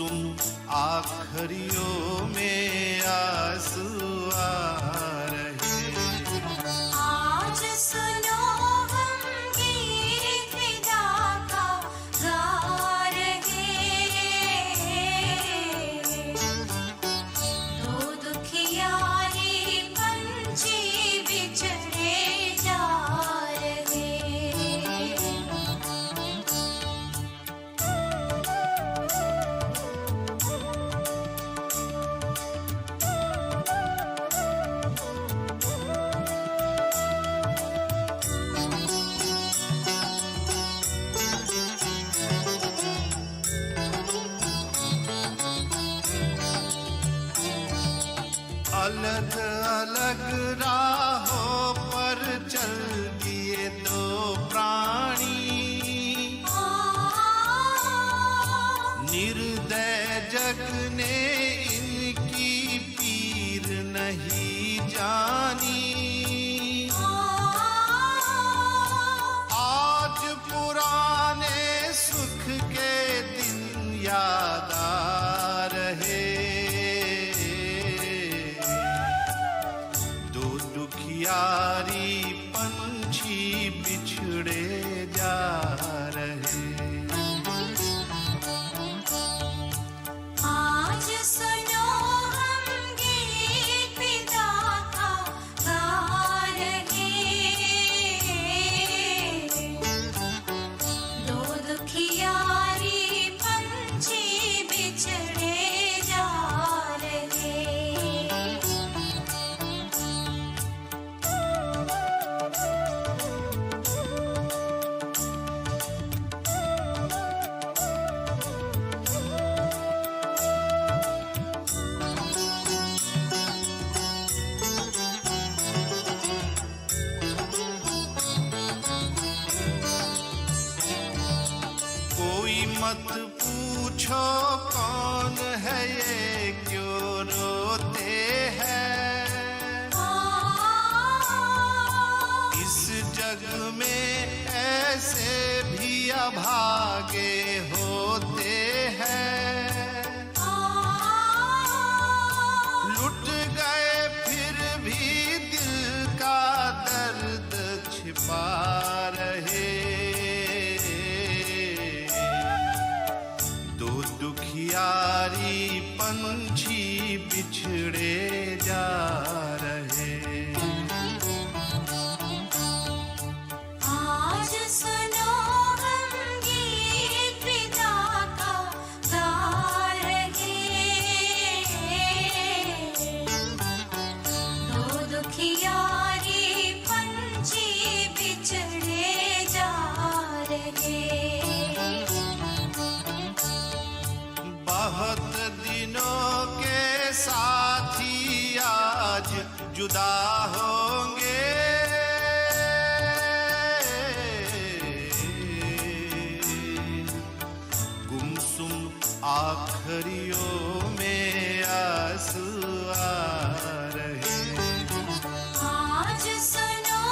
गुमसुम आखरियों में आंसू आ रहे। आज सुनो हम गीत विदा का गा रहे, दो दुखियारी पंछी बिछड़े जा रहे। अलग अलग राहों पर चल दिए दो प्राणी, निर्दय जग ने इनकी पीर नहीं जानी। आज पुराने सुख के दिन याद आ रहे, दुखियारी पंछी बिछड़े जा रहे। आज सुनो हम गीत विदा का गा रहे, दो दुखियारी पंछी बिछड़े जा रहे। कोई मत पूछो कौन है ये क्यों रोते हैं, इस जग में ऐसे भी अभागे होते हैं। लुट गए फिर भी दिल का दर्द छिपा रहे, दो दुखियारी पंछी बिछड़े जा रहे। आज सुनो हम गीत विदा का गा रहे, दो दुखियारी पंछी बिछड़े जा रहे। बहुत दिनों के साथी आज जुदा होंगे, गुमसुम आखरियों में आंसू आ रहे। आज सुनो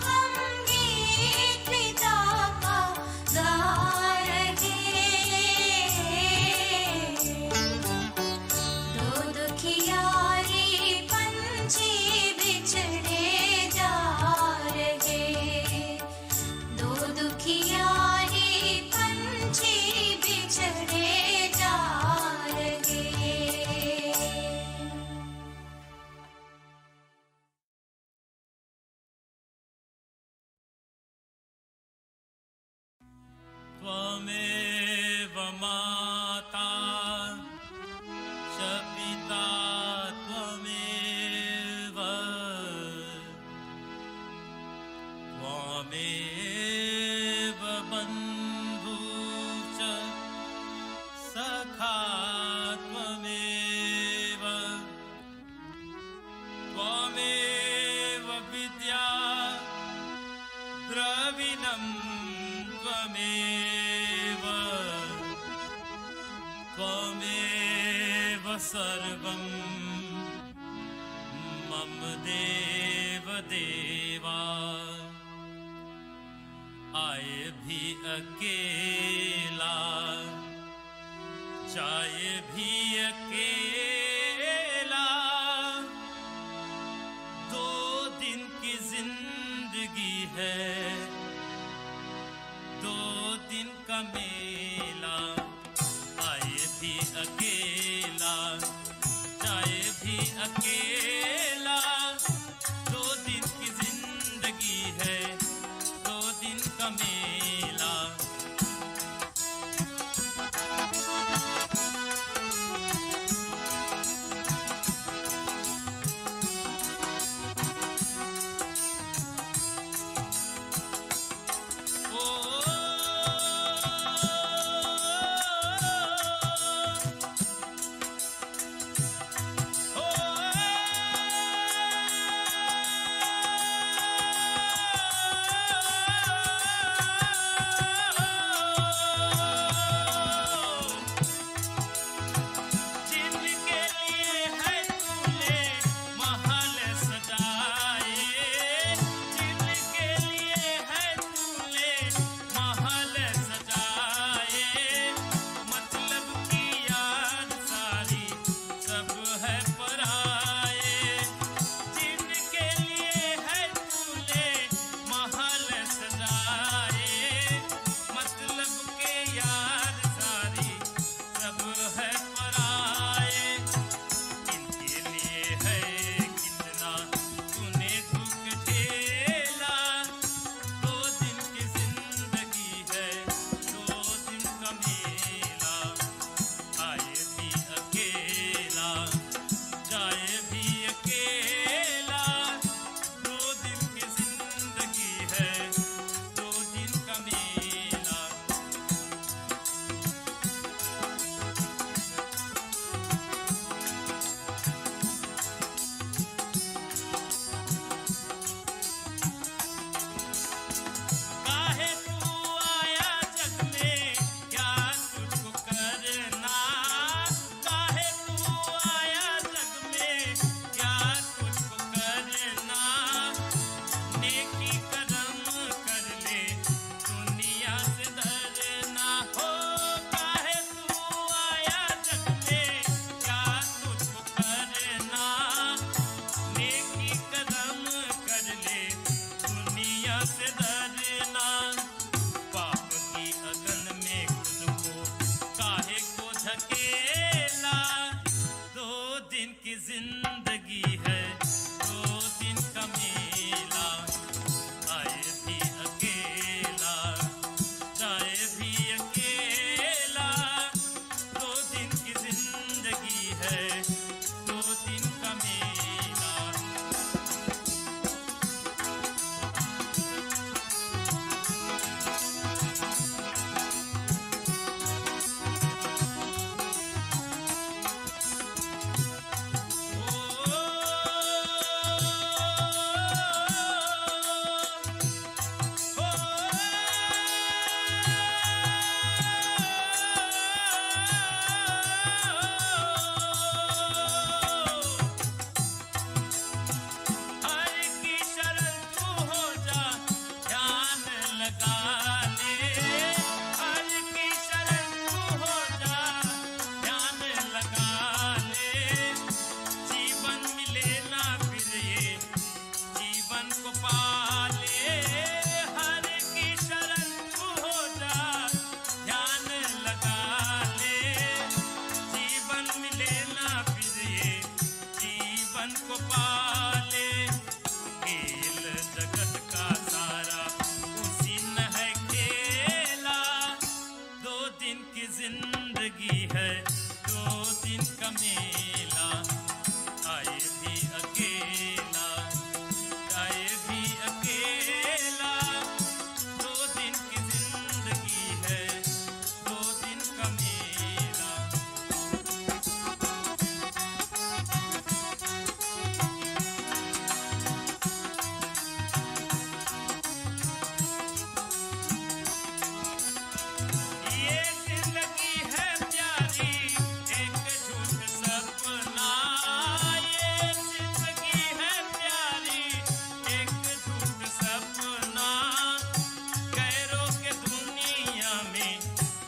हम गीत विदा का गा रहे, दो दुखियारी पंछी बिछड़े जा रहे, दो दुखियारी पंछी बिछड़े जा रहे। त्वमेव माता च पिता त्वमेव, त्वमेव बन्धु च सखा त्वमेव, त्वमेव विद्या द्रविणं त्वमेव, त्वमेव सर्वं मम देव देवा। आए भी अकेला जाए भी अकेला, 2 दिन की जिंदगी है, 2 दिन का मेला, आए भी अकेला, जाए भी अकेला, 2 दिन की जिंदगी है, 2 दिन का मेला।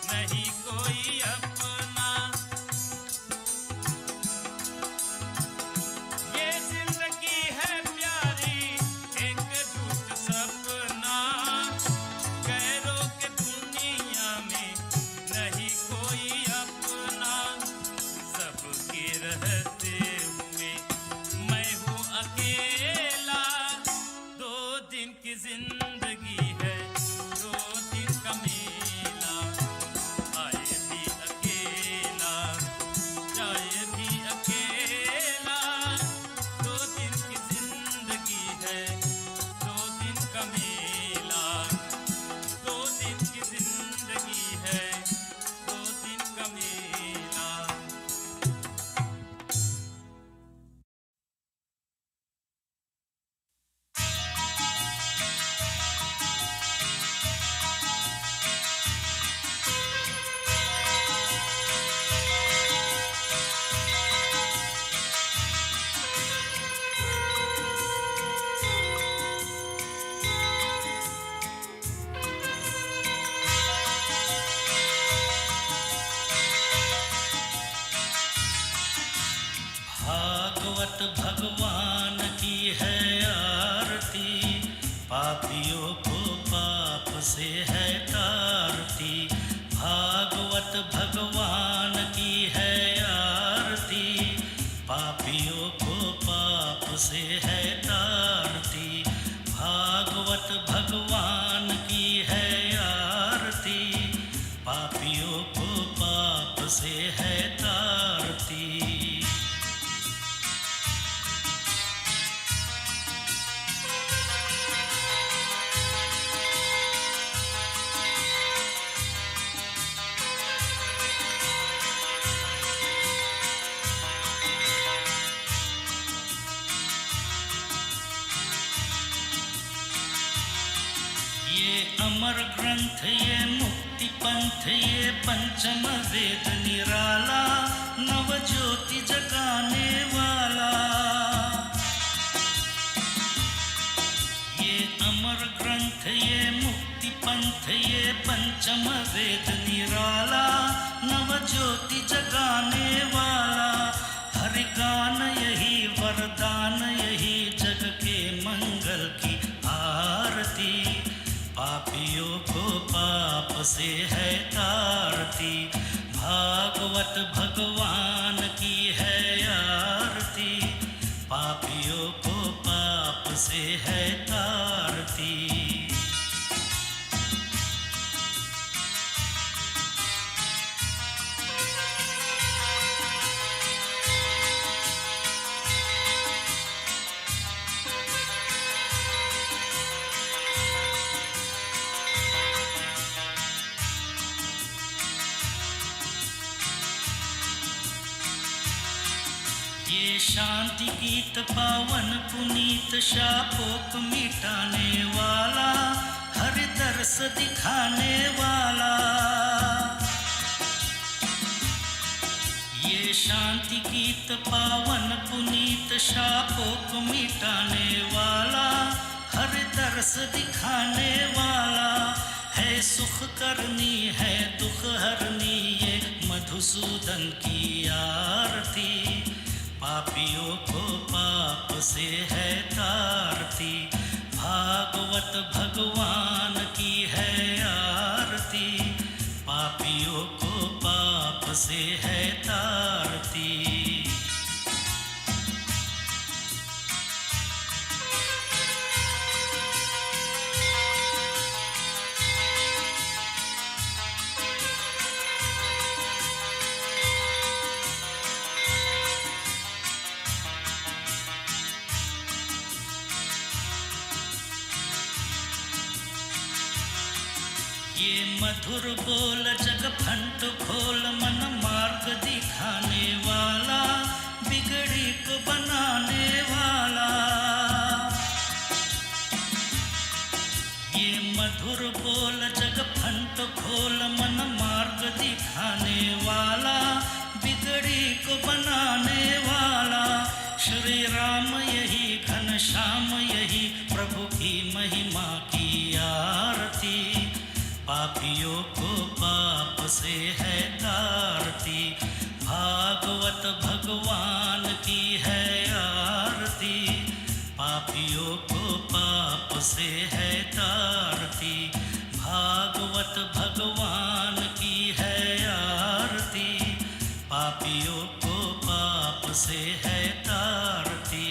नहीं कोई अपना। भगवान की है आरती, पापियों को पाप से है तारती। भागवत भगवान की है आरती, पापियों को पाप से है तारती। भागवत भगवान की है आरती, पापियों को पाप से है तारती। ये अमर ग्रंथ, ये मुक्ति पंथ, ये पंचम वेद निराला, नव ज्योति जगाने वाला। ये अमर ग्रंथ, ये मुक्ति पंथ, ये पंचम वेद निराला, नव ज्योति जगाने वाला। हरि गान यही वरदान, यही जग के मंगल की आरती। पापियों को पाप से है तारती, भागवत भगवान की है आरती, पापियों को पाप से है तारती। ये शांति गीत पावन पुनीत, शापों को मिटाने वाला, हरि दर्श दिखाने वाला। ये शांति गीत पावन पुनीत, शापों को मिटाने वाला, हरि दर्श दिखाने वाला। है सुख करनी है दुख हरनी, ये मधुसूदन की आरती। पापियों को पाप से है तारती, भागवत भगवान की है आरती, पापियों को पाप से है तारती। ये मधुर बोल जग फंट खोल, मन मार्ग दिखाने वाला, बिगड़ी को बनाने वाला। ये मधुर बोल जग फंट खोल, मन मार्ग दिखाने वाला, बिगड़ी को बनाने वाला। श्री राम यही घनश्याम यही प्रभु की महिमा की आरती। पापियों को पाप से है तारती, भागवत भगवान की है आरती, पापियों को पाप से है तारती। भागवत भगवान की है आरती, पापियों को पाप से है तारती।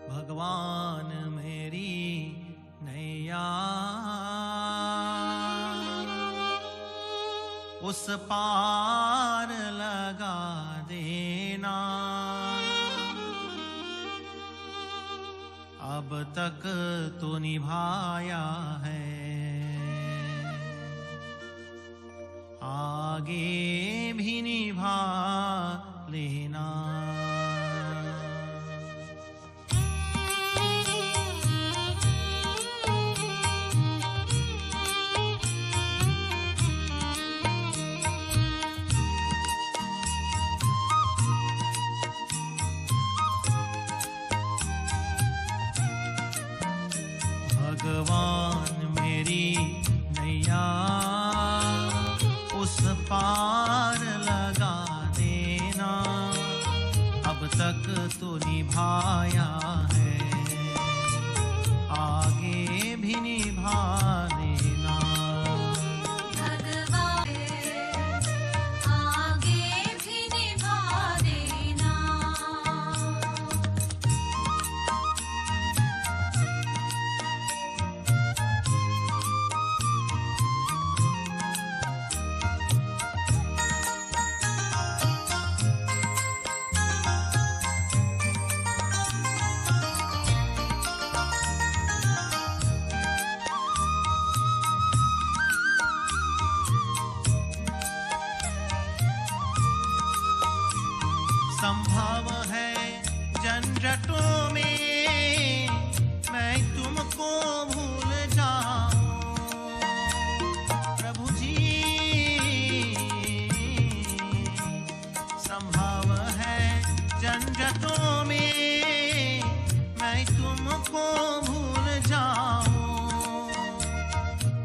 भगवान मेरी नैया उस पार लगा देना, अब तक तो निभाया है, आगे भी निभा लेना। भगवान मेरी नैया उस पार लगा देना, अब तक तो निभाया है, आगे भी निभा देना। भगवान आगे भी निभा देना। संभव है झंझटों में मैं तुमको भूल जाऊं, प्रभु जी। संभव है झंझटों में मैं तुमको भूल जाऊं,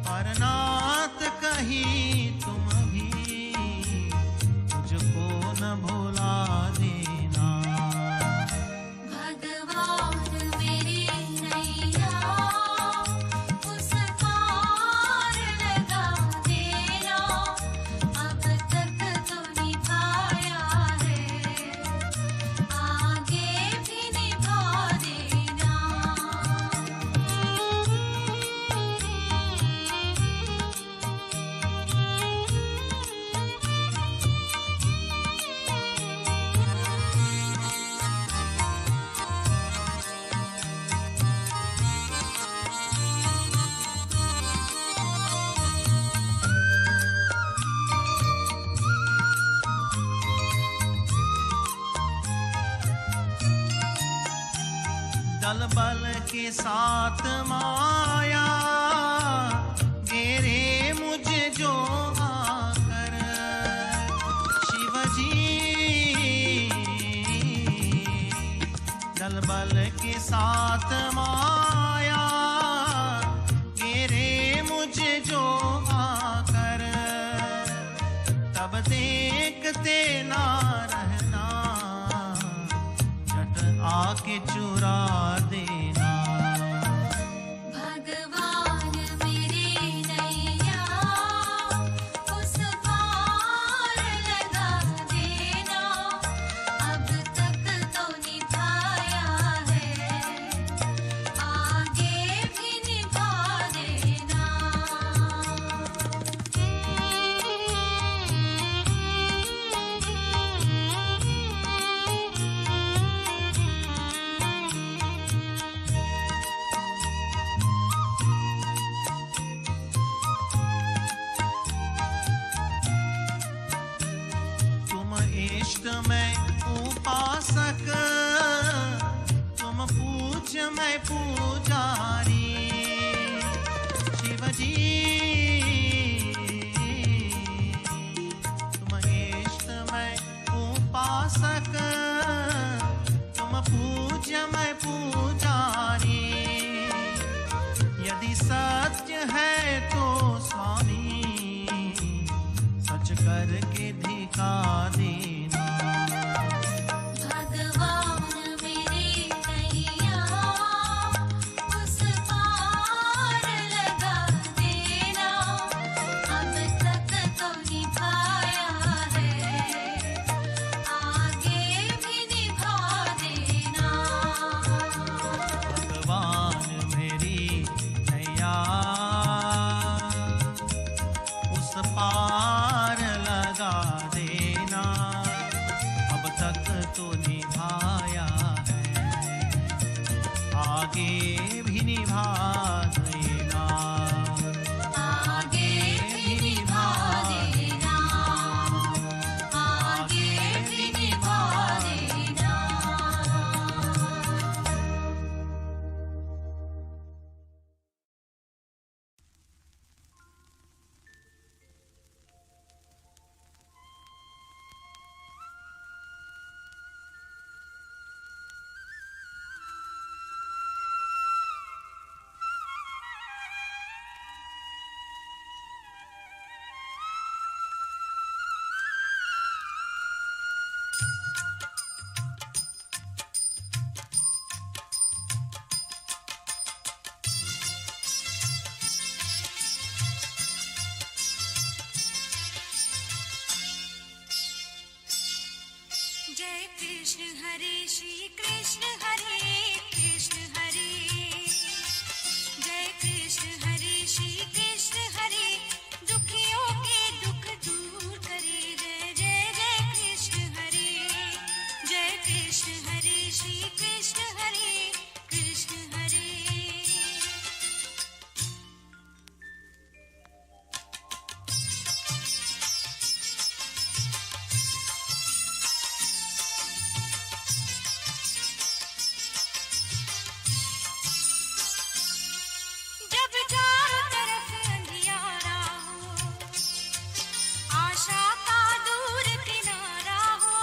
पर नाथ कहीं तुम भी मुझको न भुला देना। भगवान मेरी नैया उस पार लगा देना, अब तक तो निभाया है, आगे भी निभा देना। दल बल के साथ माया घेरे मुझे जो आकर, शिव जी। दल बल के साथ माया घेरे मुझे जो आकर, तब देखते ना रहना, झट आके चुरा देना। भगवान मेरी नैया उस पार लगा देना, अब तक तो निभाया है, आगे भी निभा देना। तुम इष्ट मैं उपासक, तुम पूज्य मैं पुजारी, शिव जी। तुम इष्ट मैं उपासक, तुम पूज्य मैं पुजारी, यदि सत्य है तो स्वामी सच करके दिखा देना। भगवान मेरी नैया उस पार लगा देना, अब तक तो निभाया है, आगे भी निभा देना। भगवान मेरी नैया उस पार लगा देना। कृष्ण हरे श्री कृष्ण हरे कृष्ण हरे जय कृष्ण हरे श्री कृष्ण हरे दुखियों के दुख दूर करे जय जय जय कृष्ण हरे जय कृष्ण हरे श्री कृष्ण हरे कृष्ण हरे जब चारों तरफ अंधियारा हो आशा का दूर किनारा हो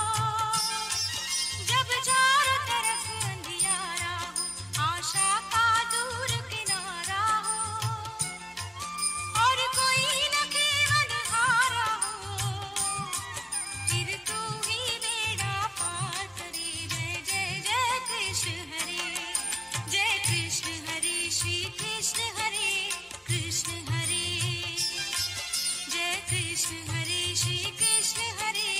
जब चारों तरफ अंधियारा हो आशा का दूर किनारा हो और कोई न केवल हारा हो फिर तू ही बेड़ा पार करे जय जय जय कृष्ण हरे जय कृष्ण हरे श्री कृष्ण हरे कृष्ण हरे जय कृष्ण हरे श्री कृष्ण हरे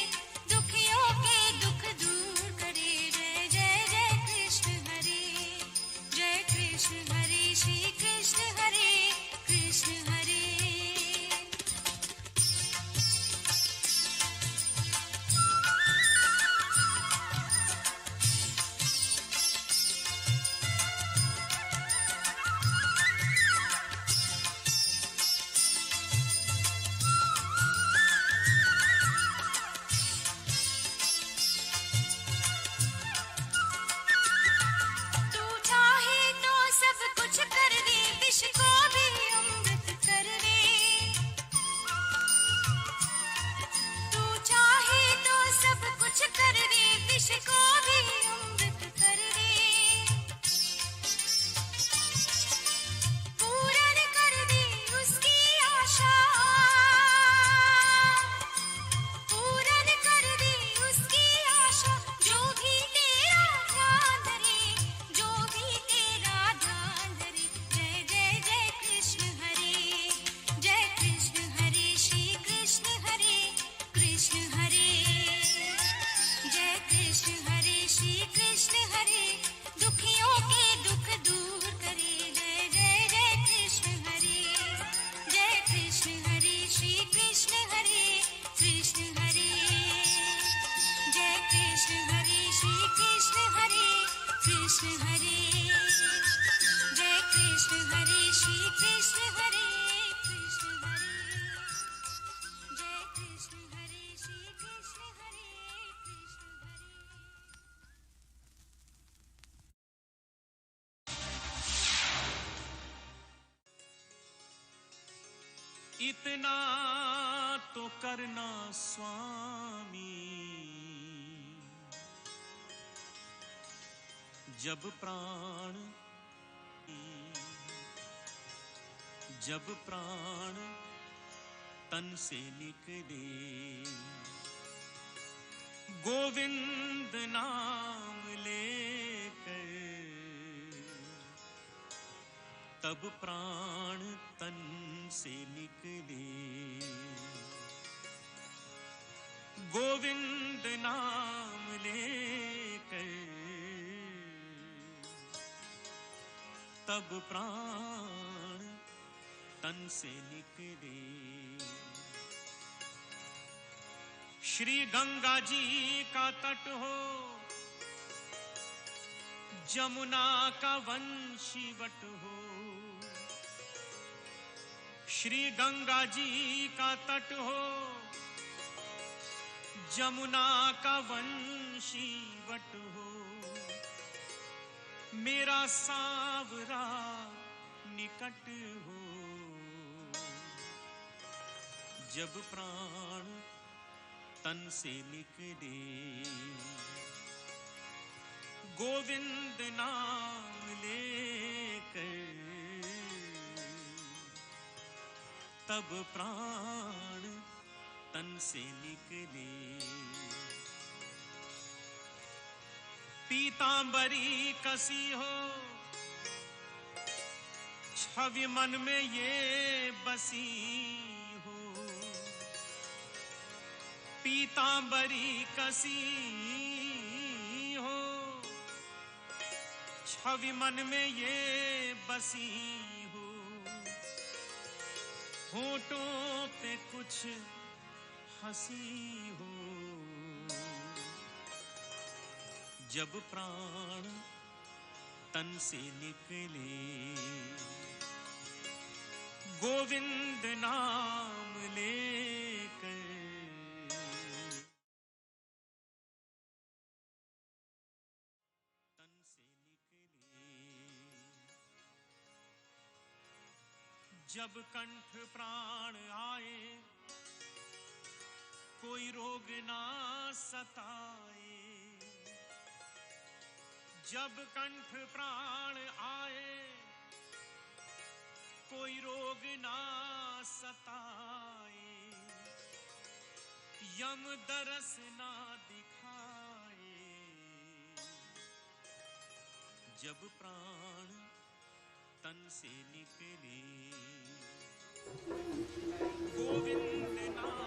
दुखियों के दुख दूर करे जय जय जय कृष्ण हरे जय कृष्ण हरे श्री कृष्ण हरे कृष्ण हरे तू चाहे तो सब कुछ कर दे विष को भी अमृत कर दे तू चाहे तो सब कुछ कर दे विष को भी अमृत कर दे पूर्ण कर दे उसकी आशा पूर्ण कर दे उसकी आशा जो भी तेरा ध्यान धरे जो भी तेरा ध्यान धरे जय जय जय कृष्ण हरे श्री कृष्ण हरे कृष्ण हरे जय कृष्ण हरे श्री कृष्ण हरे दुखियों के दुख दूर करे जय जय जय कृष्ण हरे जय कृष्ण हरे श्री कृष्ण हरे कृष्ण हरे जय कृष्ण हरे श्री कृष्ण हरे कृष्ण हरे जय कृष्ण हरे श्री कृष्ण हरे कृष्ण हरे जय कृष्ण हरे श्री कृष्ण हरे कृष्ण हरे इतना तो करना स्वामी जब प्राण तन से निकले गोविंद नाम लेकर तब प्राण तन से निकले गोविंद नाम लेकर तब प्राण तन से निकले श्री गंगा जी का तट हो जमुना का वंशीवट हो श्री गंगा जी का तट हो जमुना का वंशीवट हो मेरा सांवरा निकट हो जब प्राण तन से निकले गोविंद नाम लेकर तब प्राण तन से निकले पीतांबरी कसी हो छवि मन में ये बसी हो पीतांबरी कसी छवि मन में ये बसी हो, होठों पे कुछ हंसी हो। जब प्राण तन से निकले, गोविंद नाम लेकर, तन से निकले। जब कंठ प्राण आए, कोई रोग ना सताए। जब कंठ प्राण आए, कोई रोग ना सताए। यम दरस ना दिखाए। जब प्राण तन से निकले, गोविंद नाम।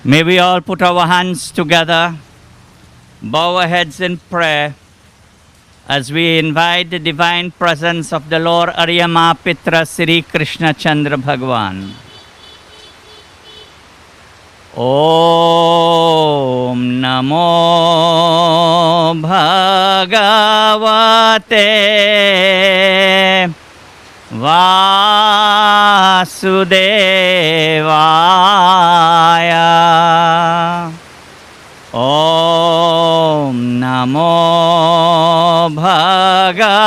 May we all put our hands together, bow our heads in prayer as we invite the divine presence of the Lord Aryama Pitra Sri Krishna Chandra Bhagwan. Om Namo Bhagavate Vasudevaya. Om Namo Bhagavate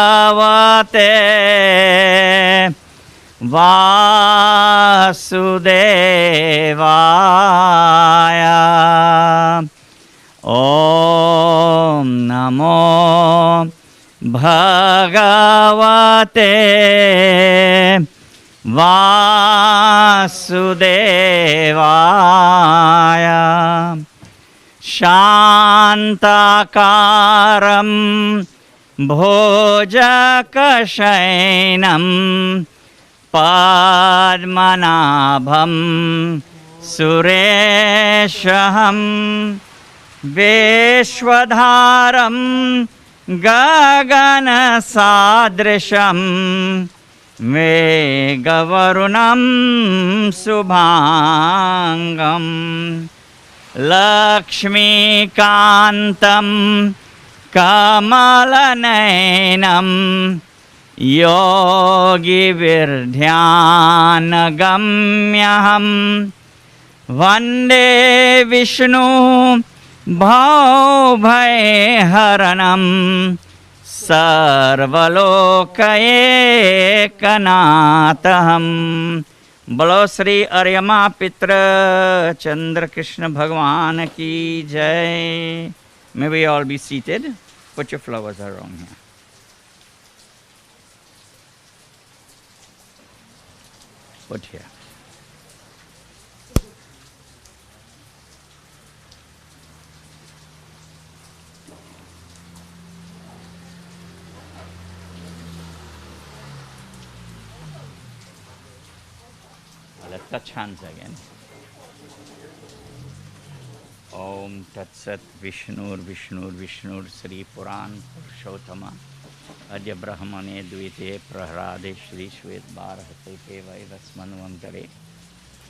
Vasudevaya. Om Namo Bhagavate Vasudevaya. Shantakaram Bhojakashainam Padmanabham Sureshaham Veshwadharam Gaganasadrisham Megavarunam Subhangam Lakshmikantam Kamalaнаinam Yogi Virdhyanagamyaham Vande Vishnu Bhaubhayharanam Sarvalokayekanataham. बोलो श्री अर्यमा पित्र चंद्र कृष्ण भगवान की जय. May we all be seated. Put your flowers around here. Put here. Let's touch hands again. Om Tat Sat Vishnur Vishnur Vishnur Sri Puran Purushotama Adya Brahmane Dvite Prahrade Shri Shvet Bharate Tevai Vasmanvantare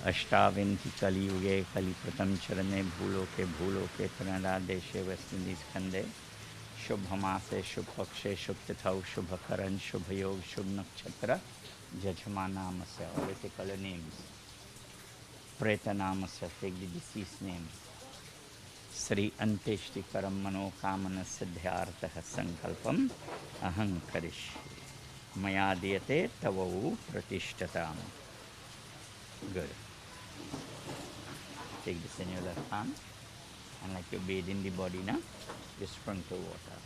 Ashtavinti Kali Yuge Kali Pratam Charane Bhulo ke Tanada Deshe Westindis Khande Shubhamase Shubhakshe Shubtithau Shubhakaran Shubhayog Shubh Nakshatra Jajmanamasa. All the color names. Pretanamasa, take the deceased name. Sri Anteshti Karam Mano Kamana Siddhyartha Sankalpam Aham Karish Mayadiyate Tavavu Pratishtatam. Good. Take this in your left hand and like you bathe in the body now, you sprinkle water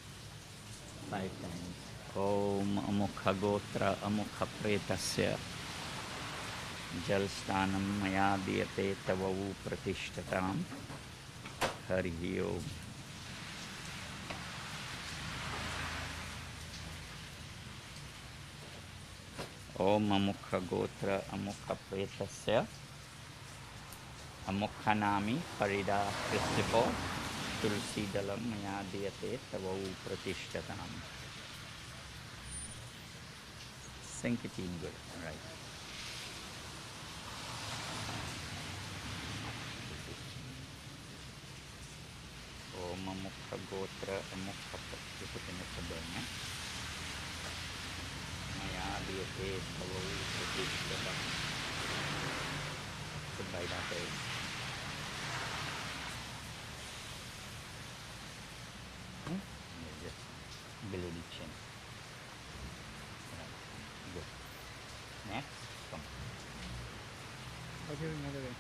5 times. Om Amukha Gotra Amukha Pretasya Jal Stanam Maya Diyate Tavavu Pratishtatam. Hari Om. Om Amukha Gotra Amukha Pretasya Amukha Nami Farida Christopher Tulsi Dalam Maya Diyate Tavavu Pratishtatam. Sink it in good, right? Om Amukha Gotra Amukha Pratishtatam Maya Diyate Tavavu Pratishtatam. Goodbye, Doctor. Just below the chin. Right. Good. Next, come. Okay, another way.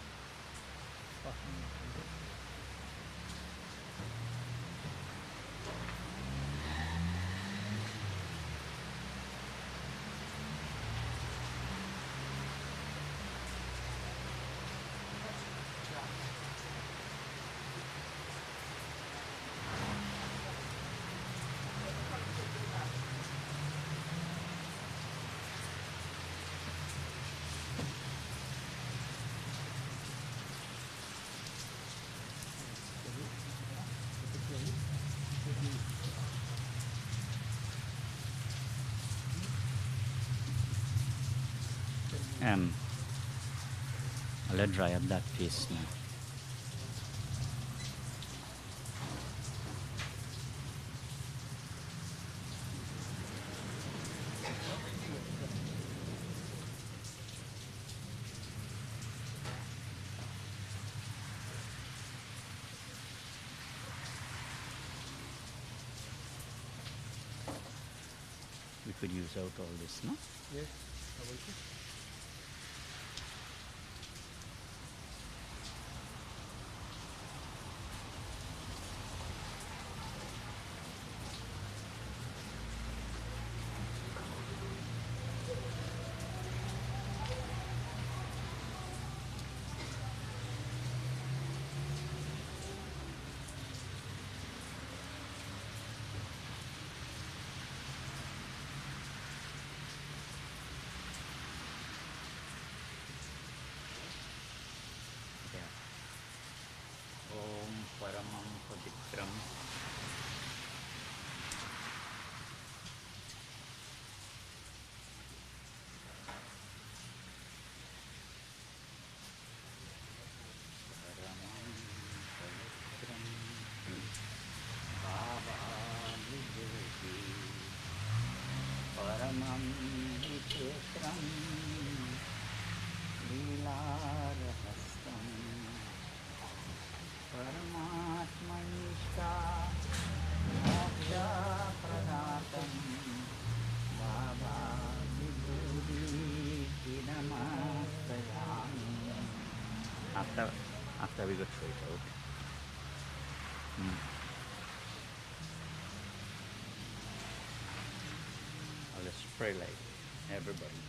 Let's dry up that face now. We could use out all this, no? Yes, I will. Om Paramam Pavitram Paramam Pavitram Bhavanudevi Paramam Vichitram Leelarahastam Paramatmanishta Moksha Pradatam Baba Vibhuti Namasayami. After we go through it out. Let's spray like everybody.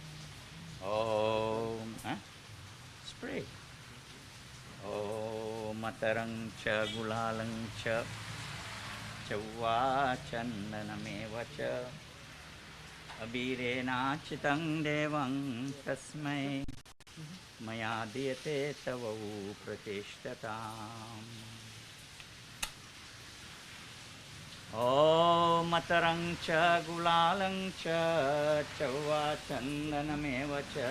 Oh, spray. Oh, matarang cha gulalang cha chauva chandanameva cha abhirenachitang devang tasmai maya diyate tavau pratishtatam. Oh, matarang cha gulalang cha chauva chandanameva cha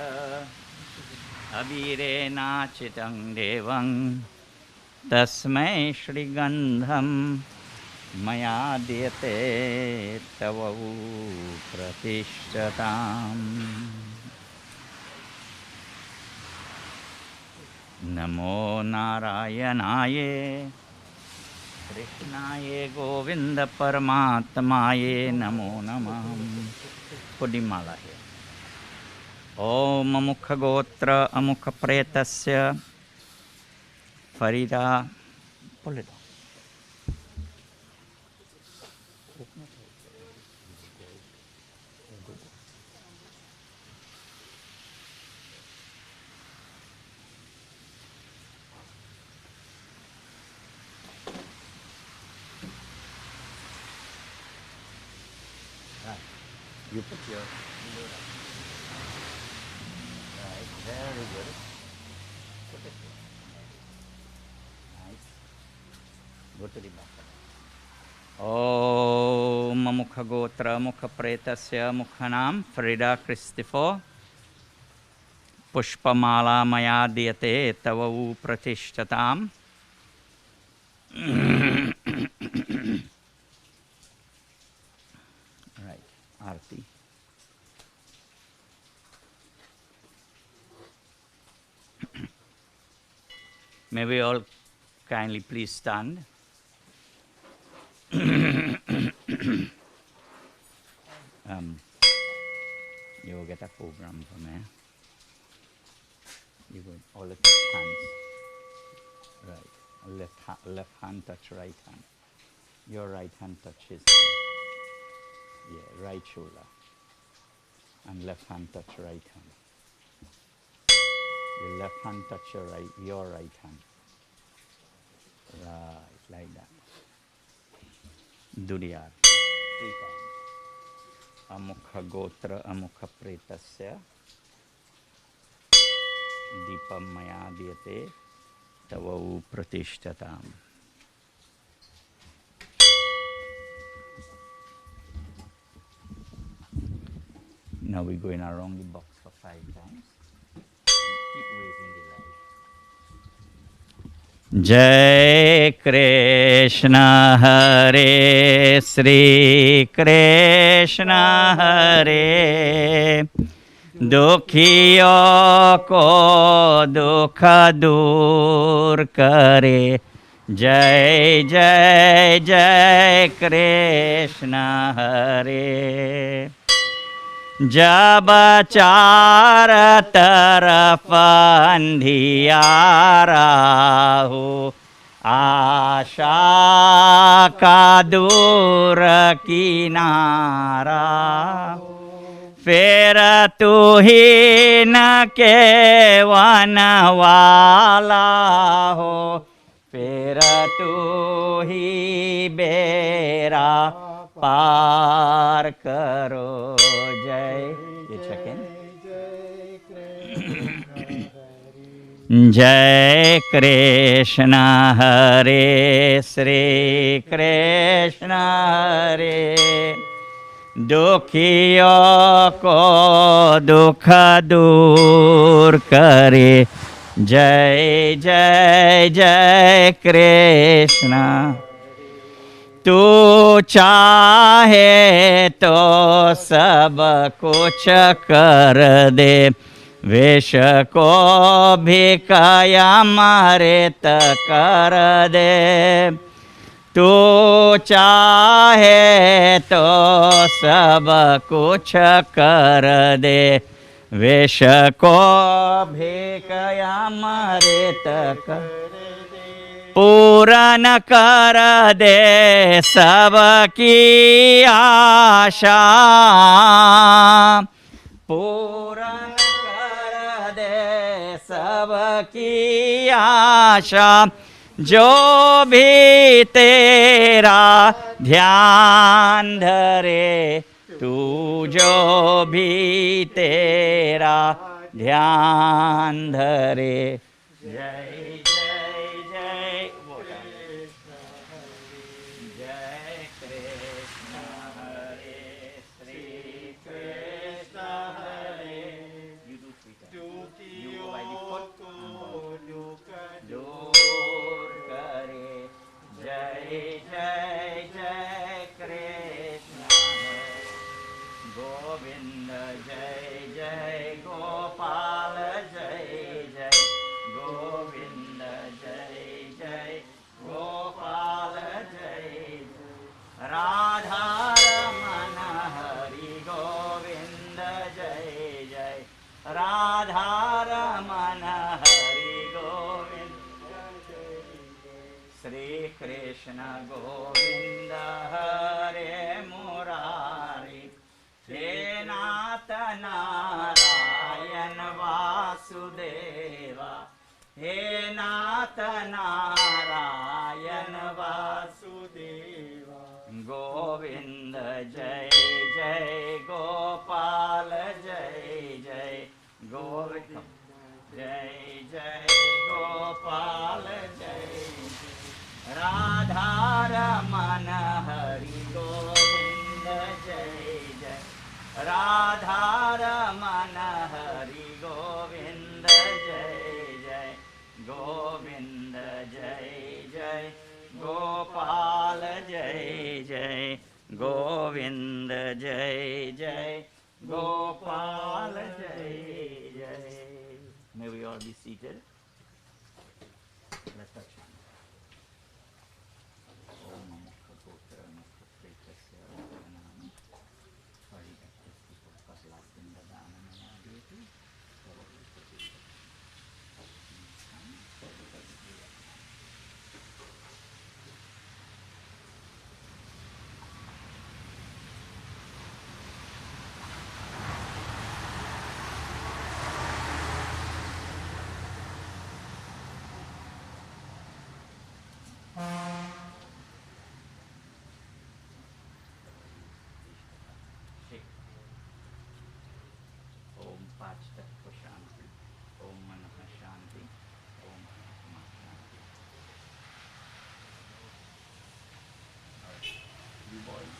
abhirenachitang devang tasmai shri gandham maya diyate tavau pratishtatam. Namo Narayanaye Krishnaye Govinda Paramatmaye Namo Namah. Pudimala here. Om Amukha Gotra Amukha Pretasya Farida. Pull it down. Right. You put your right, very good. Put it here. Nice. Go to the back. Om Mukha Gotra Mukha Pretasya Mukhanam Farida Christopher Pushpamala Maya Diyate Tavavu Pratishtatam. Right, Arti. May we all kindly please stand. You will get a program from there. You will all touch hands. Right. Left hand touch right hand. Your right hand touch his hand. Yeah, right shoulder. And left hand touch right hand. Your left hand touch your right hand. Right, like that. Do the art. 3 times. Amukha Gotra Amukha Pretasya Deepam Maya Diyate Tavau Pratishtatam. Now we go in our only box for 5 times. जय कृष्ण हरे श्री कृष्ण हरे दुखियों को दुख दूर करे जय जय जय कृष्ण हरे जब चार तरफ अंधियारा हो आशा का दूर किनारा फिर तू ही न के वन वाला हो फिर तू ही बेरा पार करो जय ये सेकंड जय कृष्ण हरे श्री कृष्ण हरे दुखियों को दुख दूर करे जय जय जय कृष्ण तू चाहे तो सब कुछ कर दे विष को भी कयामत कर दे तू चाहे तो सब कुछ कर दे विष को भी कयामत कर पूरन कर दे सबकी आशा पूरन कर दे सबकी आशा जो भी तेरा ध्यान धरे तू जो भी तेरा ध्यान धरे जय गोविंद जय जय गोपाल जय जय गोविंद जय जय गोपाल जय राधा रमन हरि गोविंद जय जय राधा रमन हरि गोविंद श्री कृष्ण गोविंद हरे मुरारी हे नाथ नारायण वासुदेवा हे नाथ नारायण वासुदेवा गोविंद जय जय गोपाल जय जय गोविंद जय जय गोपाल जय राधा रमन हरि गोविंद जय जय राधा रमन हरि गोविंद जय जय गोविंद जय जय गोपाल जय जय गोविंद जय जय गोपाल जय जय May we all be seated? Let's touch hands. Om Namo Bhagavate Namo Namo Farida Kaslastinda Dhanamaya Devi. Om Pachtat Shanti, Om Manah Shanti, Om Atma Shanti. Alright, you boys.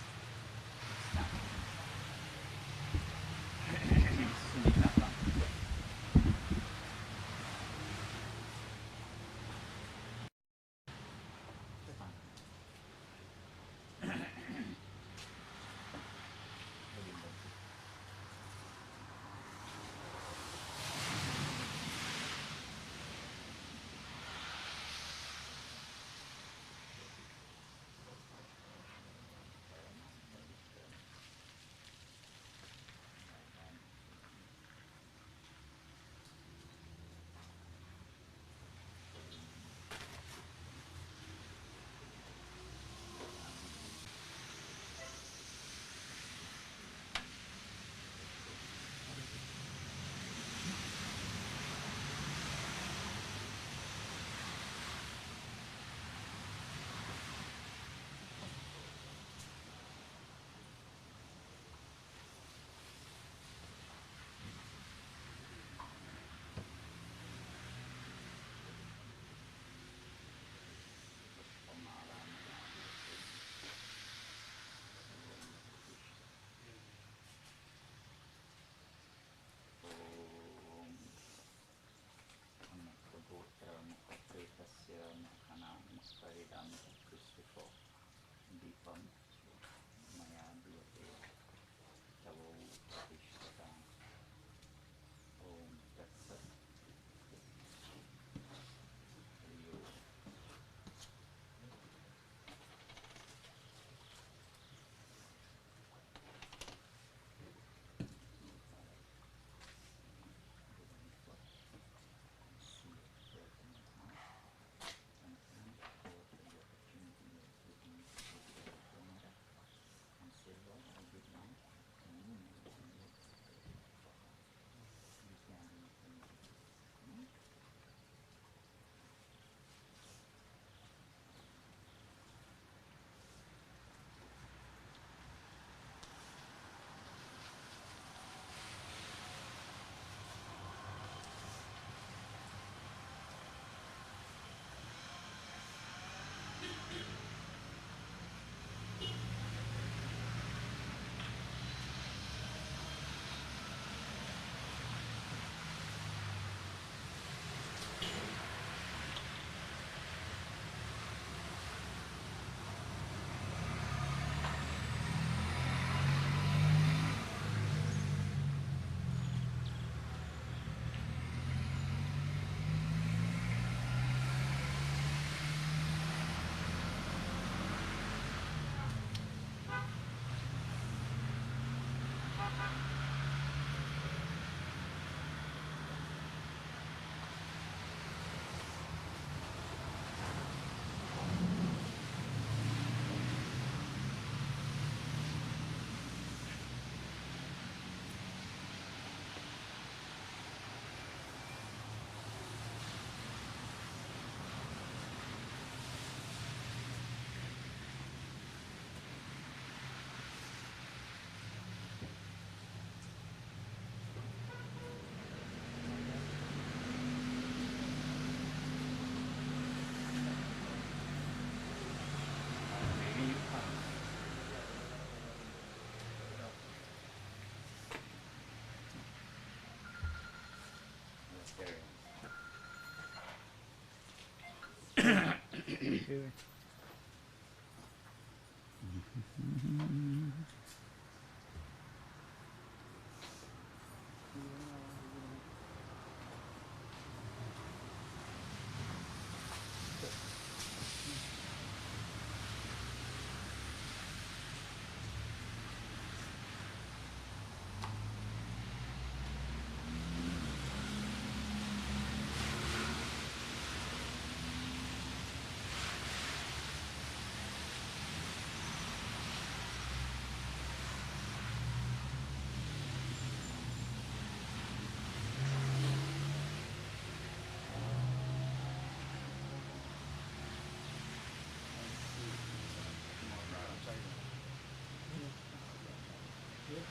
good.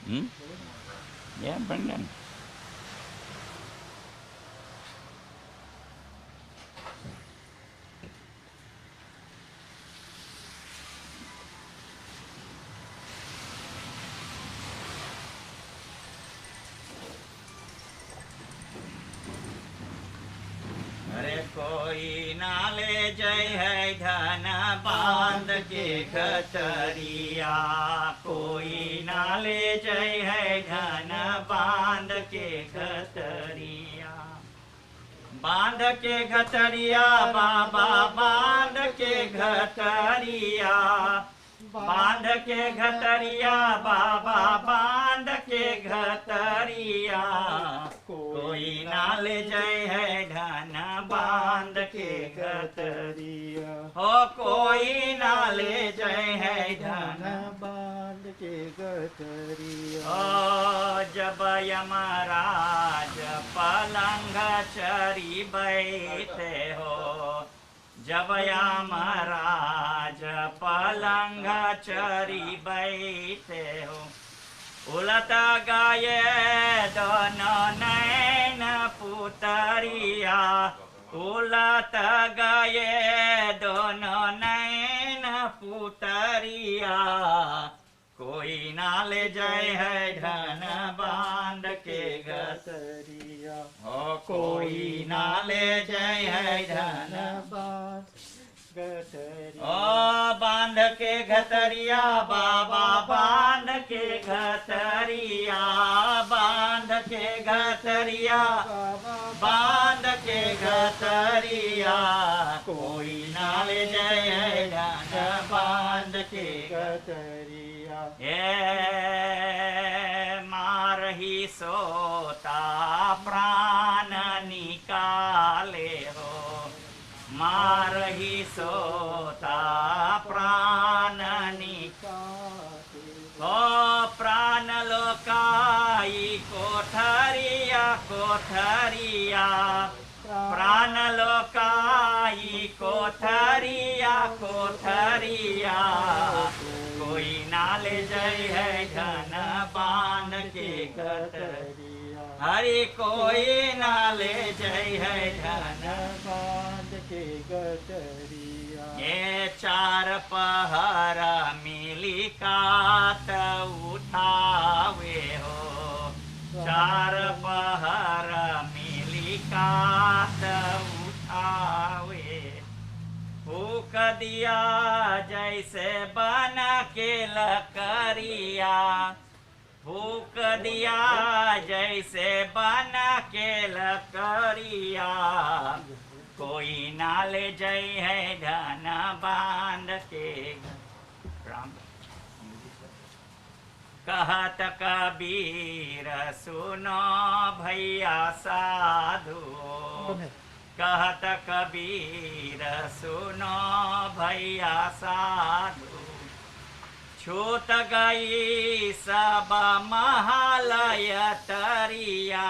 Hmm? Yeah, bring them. अरे कोई ना ले जय है धन बांध के खतरिया, कोई ना ले जय है धन बांध के खतरिया। बांध के घतरिया बाबा बांध के घतरिया, बांध के घतरिया बाबा बांध के घतरिया। कोई ना ले जय है धन बांध के घतरिया, हो कोई ना ले जय है धन बांध के गठरिया। ओ जब यमराज पलंग चरी बैठे हो, जब यमराज पलंग चरी बैठे हो, उलट गए दोनों नैन पुतरिया, उलट गए दोनों नैन पुतरिया। कोई ना ले जय है धन बांध के घतरिया, हो कोई ना ले जय है धन बांध गठरिया। ओ बांध के घतरिया बाबा बांध के घतरिया, बांध के घतरिया बांध के घतरिया। कोई ना ले जय है धन बांध के गठरिया। ये मारही सोता प्राण निकाले हो, मारही सोता प्राण निकाले हो। प्राण लोकाई कोठरिया कोठरिया, प्राण लोकाई कोठरिया कोठरिया। कोई ना ले जय है धन बांध के घतरिया, हरि कोई ना ले जय है धन बांध के गठरिया। ये चार पहर मिली काट उठावे हो, चार पहर मिली काट उठावे। फूक दिया जैसे बन के लकड़िया, फूक दिया जैसे बन के लकड़िया। कोई ना ले जय है धन बांध के राम। कहत कबीर सुनो भैया साधु, कहत कबीर सुनो भैया साधु। छूट गई सब महालय तरिया,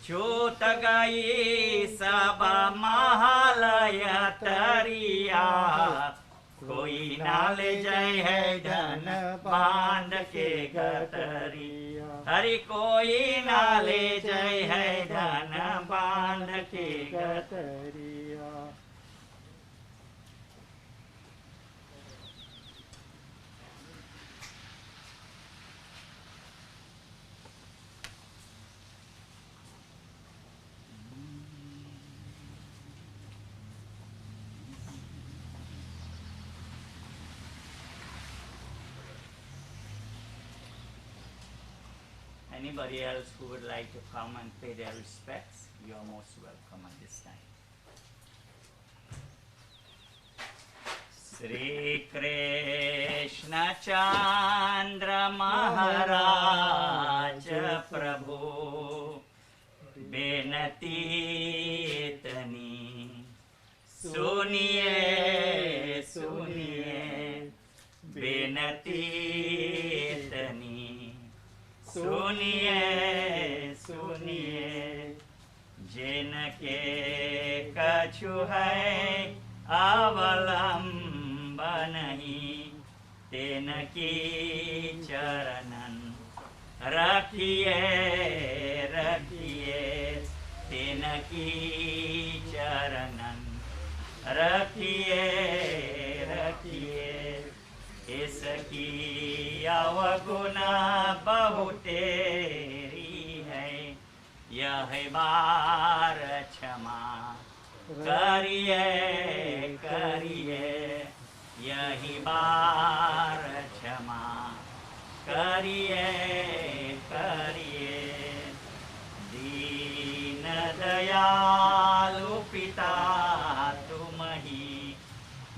छूट गई सब महालय तरिया। कोई ना ले जय है धन बांध के घतरिया, हरि कोई ना ले जय है धन बांध के गठरिया। Anybody else who would like to come and pay their respects, you are most welcome at this time. Sri Krishna Chandra Maharaj Prabhu बेनती इतनी सुनिए सुनिए बेनती इतनी सुनिए सुनिए जिनके कछु है अवलंब नहीं तिनकी चरणन रखिए रखिए तिनकी चरणन रखिए रखिए इसकी अवगुणा बहुतेरी है यह बार क्षमा करिए करिए यही बार क्षमा करिए करिए दीन दयालु पिता तुम ही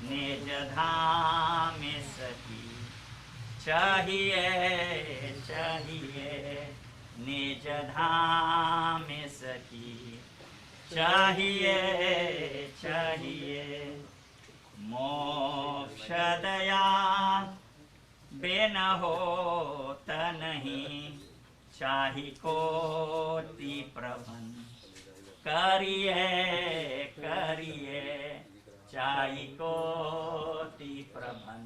निज धाम सखी चाहिए चाहिए निज धाम सखी चाहिए चाहिए मोक्ष दया बिन होत नहीं चाहि कोटि प्रबन करिए करिए चाहि कोटि प्रबन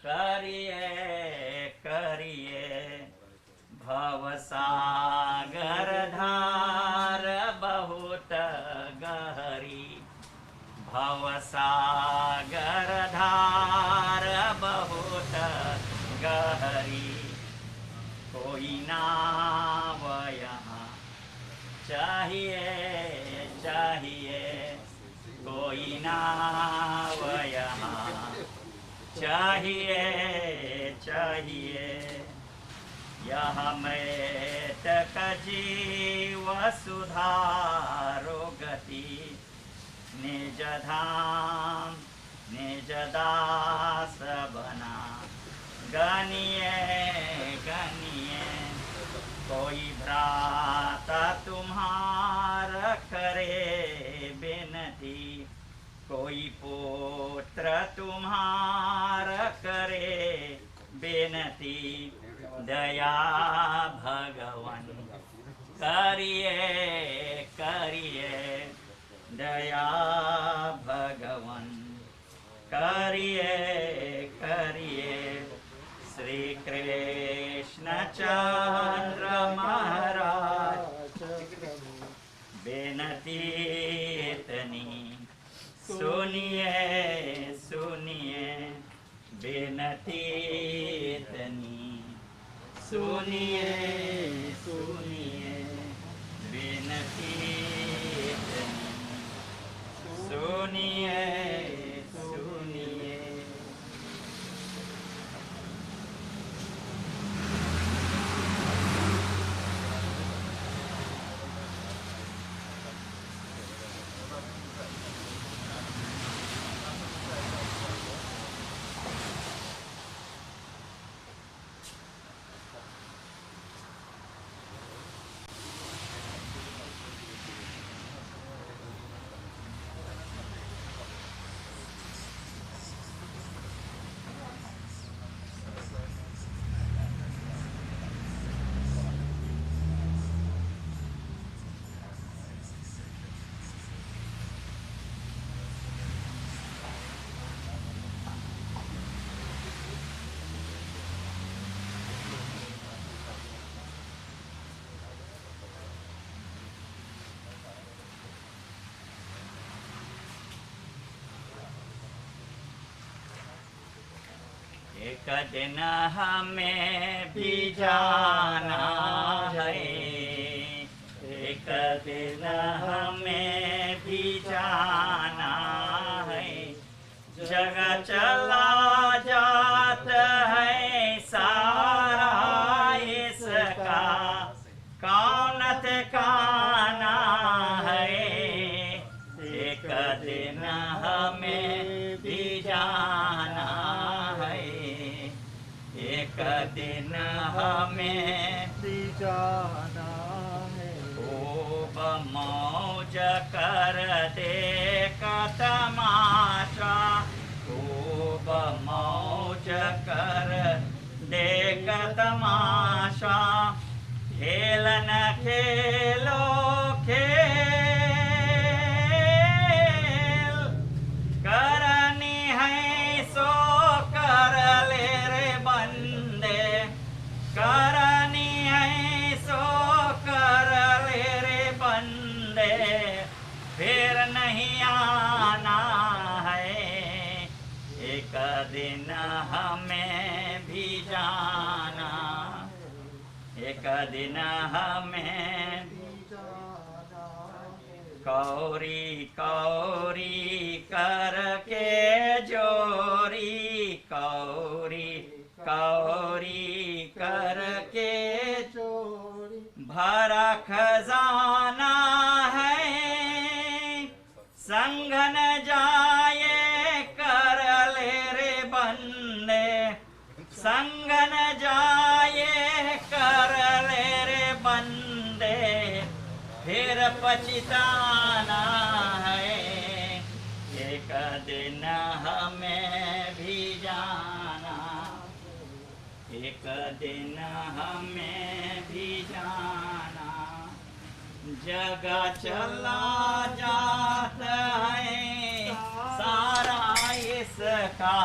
करिए करिए भवसागर धार बहुत गहरी भवसागर धार बहुत गहरी कोई नाव यहाँ चाहिए चाहिए कोई नाव यहाँ चाहिए चाहिए यह मृतक जीव सुधारो गति निज धाम निज दास बना गनिए गनिए कोई भ्राता तुम्हार करे बिनती कोई पुत्र तुम्हार करे बेनती दया भगवन करिए करिए दया भगवन करिए करिए श्री कृष्ण चंद्र महाराज बेनती इतनी सुनिए सुनिए बेनती इतनी सुनिए सुनिए बेनती इतनी सुनिए सुनिए एक दिन हमें भी जाना है एक दिन हमें भी जाना है जगह चला जाता है सारा इसका दिन हमें भी जाना है खूब मौज कर देख तमाशा खूब मौज कर देख तमाशा खेल न खेलो खेल करनी है सो कर ले रे बंदे करनी है सो कर ले रे बंदे फिर नहीं आना है एक दिन हमें भी जाना एक दिन हमें कौरी कौरी करके जोरी कौरी कौरी करके चोरी भरा खजाना है संग न जाए कर ले रे बंदे संग न जाए कर ले रे बंदे फिर पछताना है एक दिन हमें भी जाना एक दिन हमें भी जाना जगह चला जाता है सारा इसका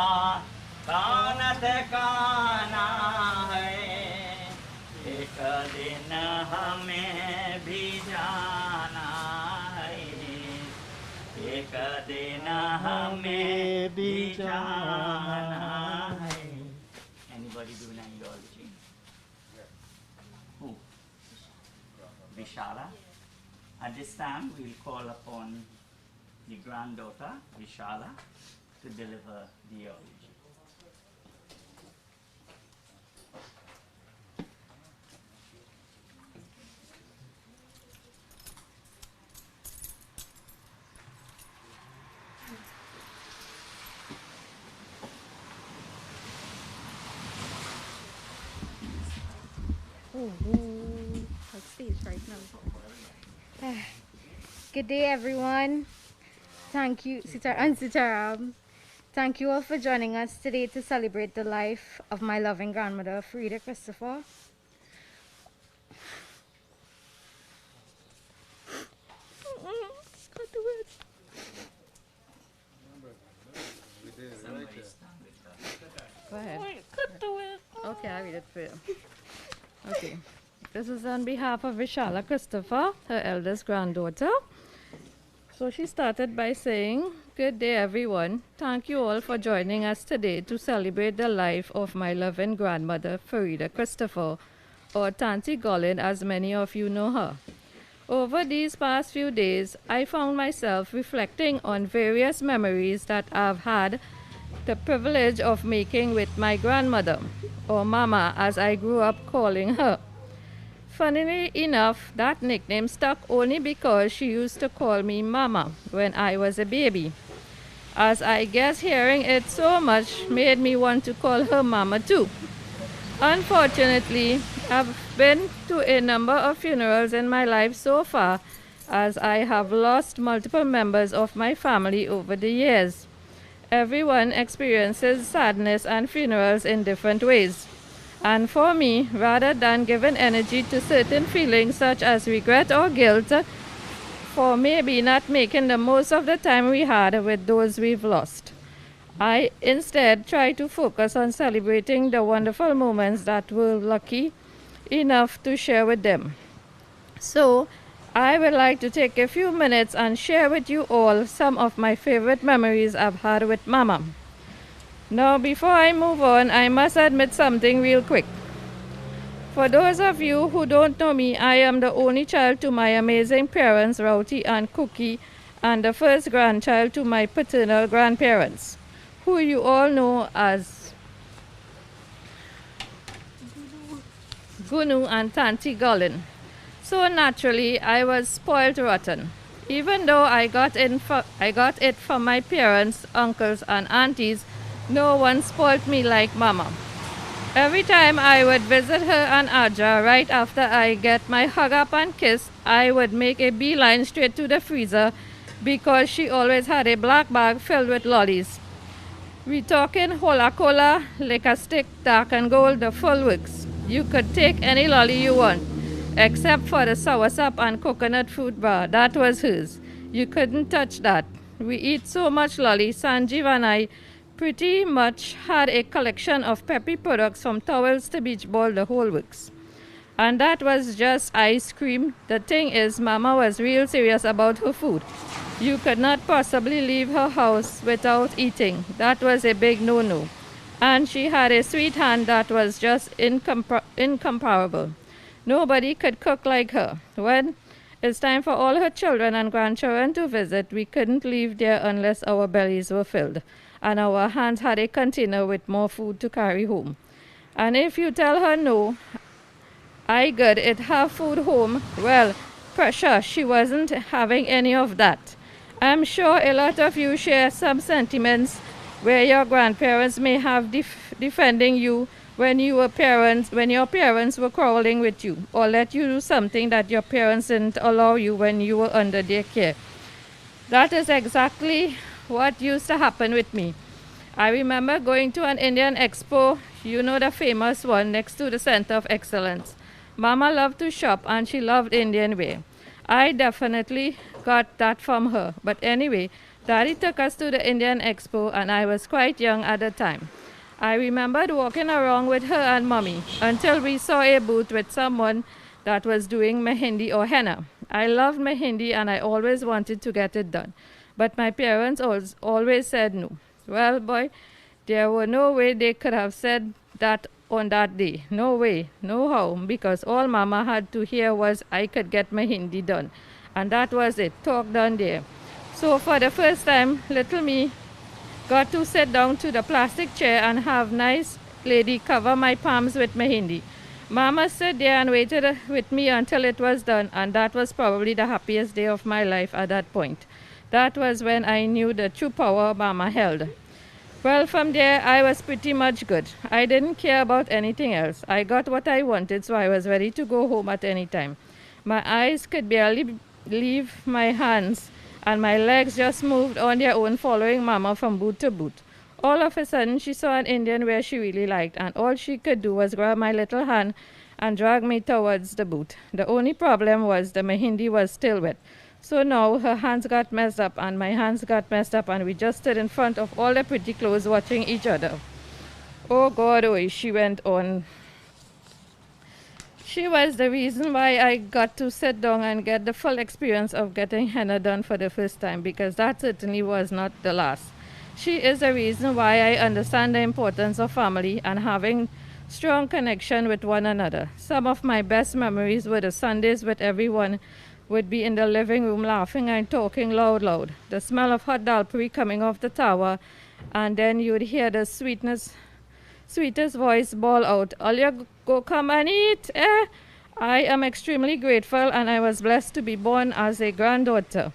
कान ठिकाना है एक दिन हमें भी जाना है एक दिन हमें भी जाना है Anybody doing angiology? Who? Vishala. At this time, we'll call upon the granddaughter, Vishala, to deliver the eulogy. Like stage right now. Good day, everyone. Thank you, Sitaram. Thank you all for joining us today to celebrate the life of my loving grandmother, Farida Christopher. Go ahead. Okay, I'll read it for you. Okay. This is on behalf of Vishala Christopher, her eldest granddaughter. So she started by saying, "Good day, everyone. Thank you all for joining us today to celebrate the life of my loving grandmother, Farida Christopher, or Tanti Golin, as many of you know her. Over these past few days, I found myself reflecting on various memories that I've had the privilege of making with my grandmother, or Mama as I grew up calling her. Funnily enough, that nickname stuck only because she used to call me Mama when I was a baby. As I guess hearing it so much made me want to call her Mama too. Unfortunately, I've been to a number of funerals in my life so far, as I have lost multiple members of my family over the years. Everyone experiences sadness and funerals in different ways. And for me, rather than giving energy to certain feelings such as regret or guilt for maybe not making the most of the time we had with those we've lost, I instead try to focus on celebrating the wonderful moments that we're lucky enough to share with them. So, I would like to take a few minutes and share with you all some of my favorite memories I've had with Mama. Now, before I move on, I must admit something real quick. For those of you who don't know me, I am the only child to my amazing parents, Rauti and Cookie, and the first grandchild to my paternal grandparents, who you all know as Gunu and Tanti Golin. So naturally, I was spoiled rotten. Even though I got it from my parents, uncles, and aunties, no one spoiled me like Mama. Every time I would visit her and Aja, right after I get my hug up and kiss, I would make a beeline straight to the freezer because she always had a black bag filled with lollies. We talking Hola Cola, Liquor Stick, Dark and Gold, the full works. You could take any lolly you want, except for the soursop and coconut fruit bar. That was hers. You couldn't touch that. We eat so much lolly, Sanjeev and I pretty much had a collection of peppy products from towels to beach ball, the whole works. And that was just ice cream. The thing is, Mama was real serious about her food. You could not possibly leave her house without eating. That was a big no-no. And she had a sweet hand that was just incomparable. Nobody could cook like her. When it's time for all her children and grandchildren to visit, we couldn't leave there unless our bellies were filled and our hands had a container with more food to carry home. And if you tell her no, I good it have food home, well, pressure, she wasn't having any of that. I'm sure a lot of you share some sentiments where your grandparents may have defending you when your parents were quarreling with you or let you do something that your parents didn't allow you when you were under their care. That is exactly what used to happen with me. I remember going to an Indian expo, you know, the famous one next to the Center of Excellence. Mama loved to shop and she loved Indian wear. I definitely got that from her. But anyway, Daddy took us to the Indian Expo and I was quite young at the time. I remembered walking around with her and Mommy until we saw a booth with someone that was doing mehendi or henna. I loved mehendi and I always wanted to get it done. But my parents always said no. Well, boy, there were no way they could have said that on that day. No way, no how, because all Mama had to hear was I could get mehendi done. And that was it, talk done there. So for the first time, little me got to sit down to the plastic chair and have nice lady cover my palms with mehendi. Mama stood there and waited with me until it was done, and that was probably the happiest day of my life at that point. That was when I knew the true power Mama held. Well, from there, I was pretty much good. I didn't care about anything else. I got what I wanted, so I was ready to go home at any time. My eyes could barely leave my hands, and my legs just moved on their own following Mama from booth to booth. All of a sudden, she saw an Indian wear she really liked, and all she could do was grab my little hand and drag me towards the booth. The only problem was the mehendi was still wet. So now her hands got messed up and my hands got messed up and we just stood in front of all the pretty clothes watching each other. Oh God, oh, she went on. She was the reason why I got to sit down and get the full experience of getting henna done for the first time, because that certainly was not the last. She is the reason why I understand the importance of family and having strong connection with one another. Some of my best memories were the Sundays with everyone would be in the living room laughing and talking loud. The smell of hot dal puri coming off the tower, and then you'd hear the sweetest voice bawl out, "All you go come and eat, eh?" I am extremely grateful and I was blessed to be born as her granddaughter.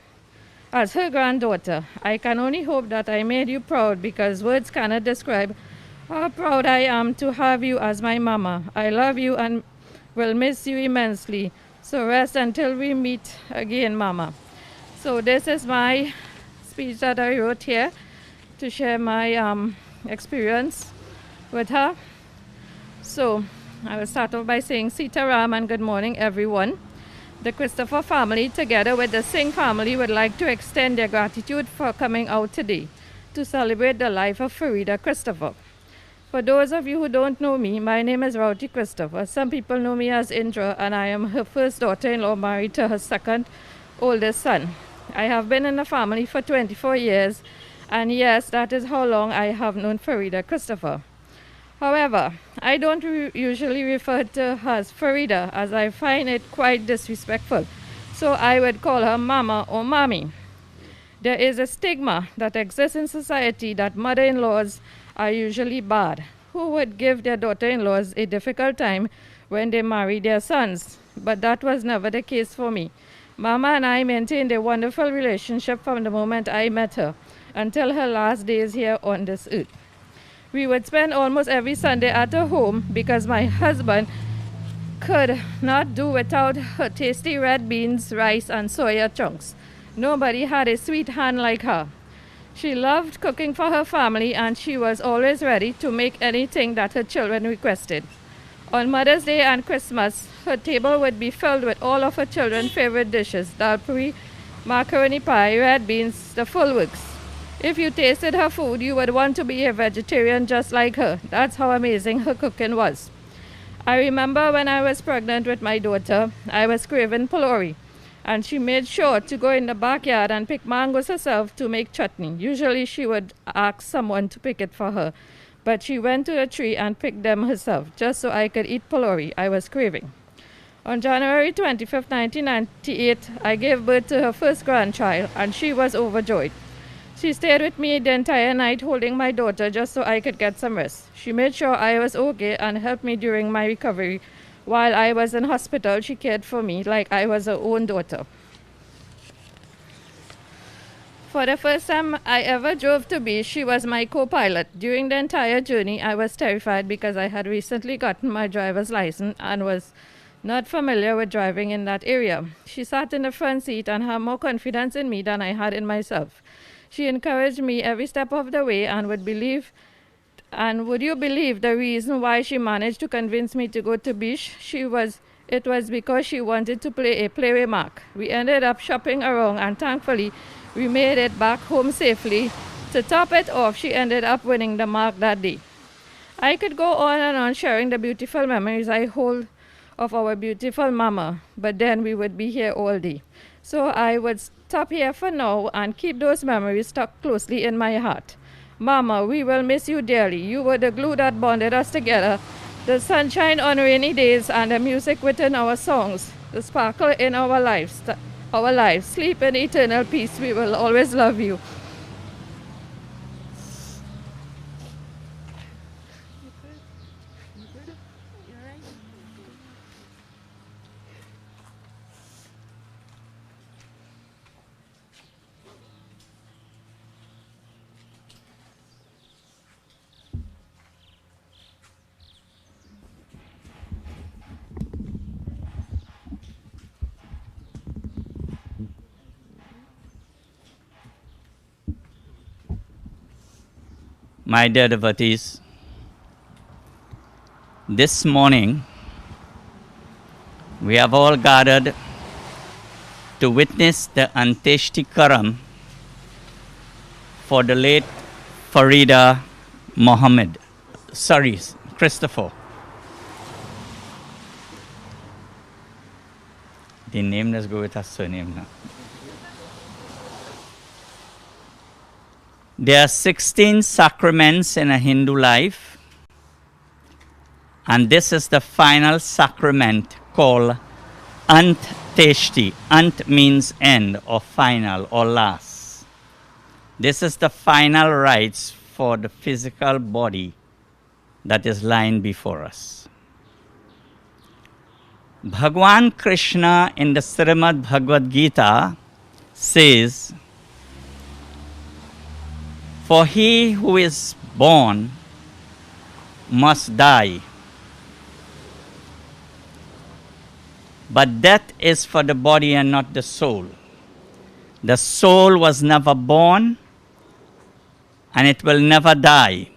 I can only hope that I made you proud, because words cannot describe how proud I am to have you as my mama. I love you and will miss you immensely. So rest until we meet again, Mama. So this is my speech that I wrote here to share my experience with her. So I will start off by saying Sita Ram and good morning, everyone. The Christopher family, together with the Singh family, would like to extend their gratitude for coming out today to celebrate the life of Farida Christopher. For those of you who don't know me, my name is Rauti Christopher. Some people know me as Indra, and I am her first daughter-in-law married to her second oldest son. I have been in the family for 24 years, and yes, that is how long I have known Farida Christopher. However, I don't usually refer to her as Farida, as I find it quite disrespectful. So I would call her Mama or Mommy. There is a stigma that exists in society that mother-in-laws are usually bad. Who would give their daughter-in-laws a difficult time when they marry their sons? But that was never the case for me. Mama and I maintained a wonderful relationship from the moment I met her until her last days here on this earth. We would spend almost every Sunday at her home because my husband could not do without her tasty red beans, rice, and soya chunks. Nobody had a sweet hand like her. She loved cooking for her family and she was always ready to make anything that her children requested. On Mother's Day and Christmas, her table would be filled with all of her children's favorite dishes: dal puri, macaroni pie, red beans, the full works. If you tasted her food, you would want to be a vegetarian just like her. That's how amazing her cooking was. I remember when I was pregnant with my daughter, I was craving pulori, and she made sure to go in the backyard and pick mangoes herself to make chutney. Usually she would ask someone to pick it for her, but she went to the tree and picked them herself just so I could eat pulori I was craving. On January 25, 1998, I gave birth to her first grandchild, and she was overjoyed. She stayed with me the entire night holding my daughter just so I could get some rest. She made sure I was okay and helped me during my recovery. While I was in hospital, she cared for me like I was her own daughter. For the first time I ever drove to Beach, she was my co-pilot. During the entire journey, I was terrified because I had recently gotten my driver's license and was not familiar with driving in that area. She sat in the front seat and had more confidence in me than I had in myself. She encouraged me every step of the way and would you believe the reason why she managed to convince me to go to Beach? It was because she wanted to play a play remark. We ended up shopping around and thankfully we made it back home safely. To top it off, she ended up winning the mark that day. I could go on and on sharing the beautiful memories I hold of our beautiful mama, but then we would be here all day. So I would stop here for now and keep those memories stuck closely in my heart. Mama, we will miss you dearly. You were the glue that bonded us together, the sunshine on rainy days and the music within our songs, the sparkle in our lives. Sleep in eternal peace. We will always love you. My dear devotees, this morning we have all gathered to witness the Anteshti Karam for the late Farida Christopher. The name, let's go with her surname now. There are 16 sacraments in a Hindu life, and this is the final sacrament called Anteshti. Ant means end or final or last. This is the final rites for the physical body that is lying before us. Bhagwan Krishna in the Srimad Bhagavad Gita says, "For he who is born must die, but death is for the body and not the soul. The soul was never born and it will never die.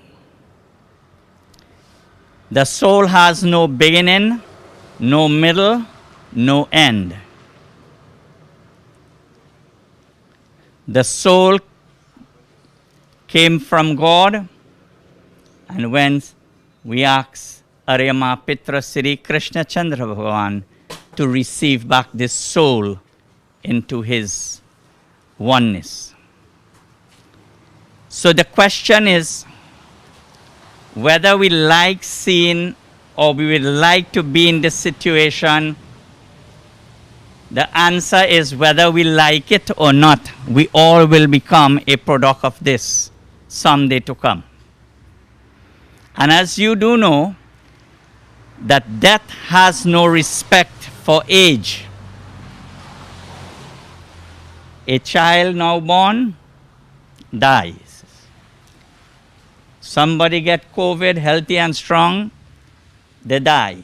The soul has no beginning, no middle, no end. The soul came from God, and when we ask Aryama Pitra Sri Krishna Chandra Bhagavan to receive back this soul into his oneness. So the question is whether we like seeing or we would like to be in this situation. The answer is whether we like it or not, we all will become a product of this someday to come. And as you do know, that death has no respect for age. A child now born dies. Somebody get COVID, healthy and strong, they die.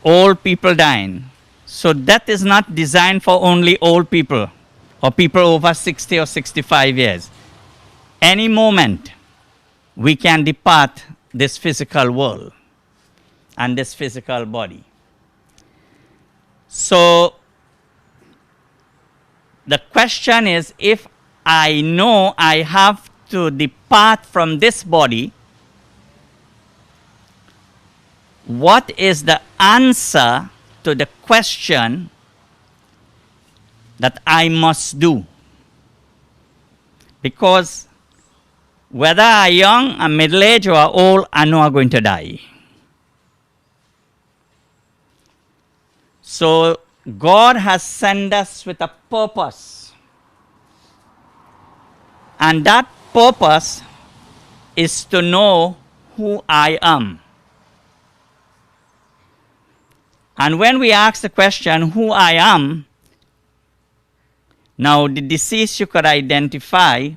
Old people dying. So death is not designed for only old people or people over 60 or 65 years. Any moment we can depart this physical world and this physical body. So the question is, if I know I have to depart from this body, what is the answer to the question that I must do? Because whether I'm young, I'm middle-aged, or old, I know I'm going to die. So God has sent us with a purpose. And that purpose is to know who I am. And when we ask the question, who I am, now the deceased you could identify,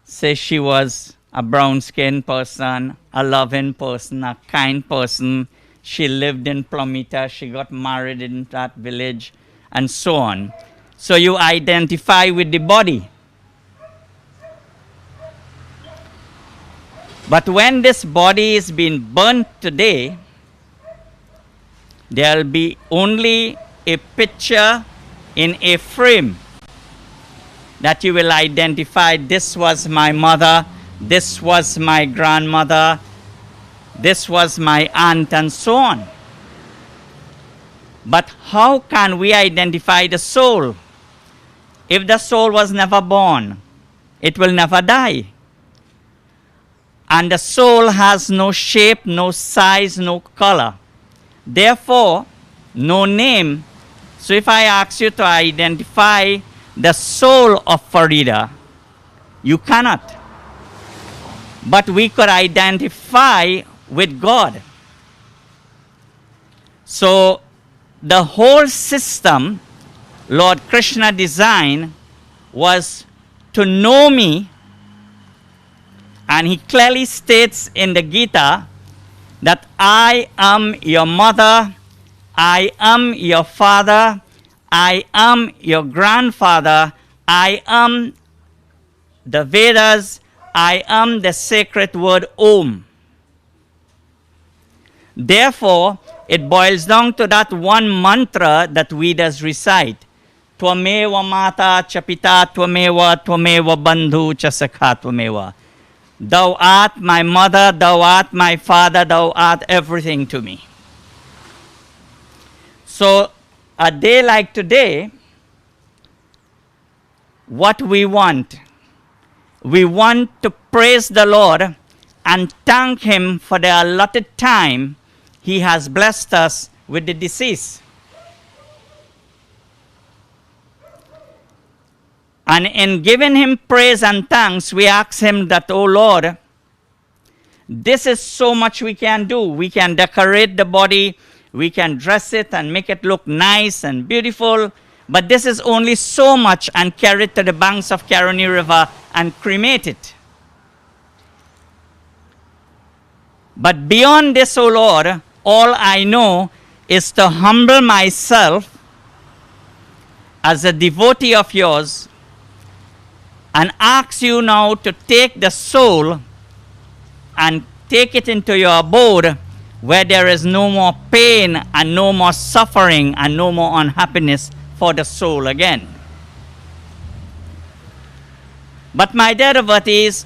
say she was a brown-skinned person, a loving person, a kind person. She lived in Plumita, she got married in that village, and so on. So you identify with the body. But when this body is being burnt today, there will be only a picture in a frame that you will identify. This was my mother, this was my grandmother, this was my aunt, and so on. But how can we identify the soul? If the soul was never born, it will never die. And the soul has no shape, no size, no color. Therefore, no name. So if I ask you to identify the soul of Farida, you cannot. But we could identify with God. So the whole system Lord Krishna designed was to know me. And he clearly states in the Gita that I am your mother, I am your father, I am your grandfather, I am the Vedas, I am the sacred word Om. Therefore, it boils down to that one mantra that Vedas recite. Tvameva mata cha pita tvameva tvameva bandhu cha sakha tvameva. Thou art my mother, thou art my father, thou art everything to me. So, a day like today, what we want to praise the Lord and thank Him for the allotted time He has blessed us with the decease. And in giving Him praise and thanks, we ask Him that, oh Lord, this is so much we can do. We can decorate the body, we can dress it and make it look nice and beautiful, but this is only so much, and carry it to the banks of Karani River and cremate it. But beyond this, oh Lord, all I know is to humble myself as a devotee of yours and ask you now to take the soul and take it into your abode where there is no more pain and no more suffering and no more unhappiness for the soul again. But my dear devotees,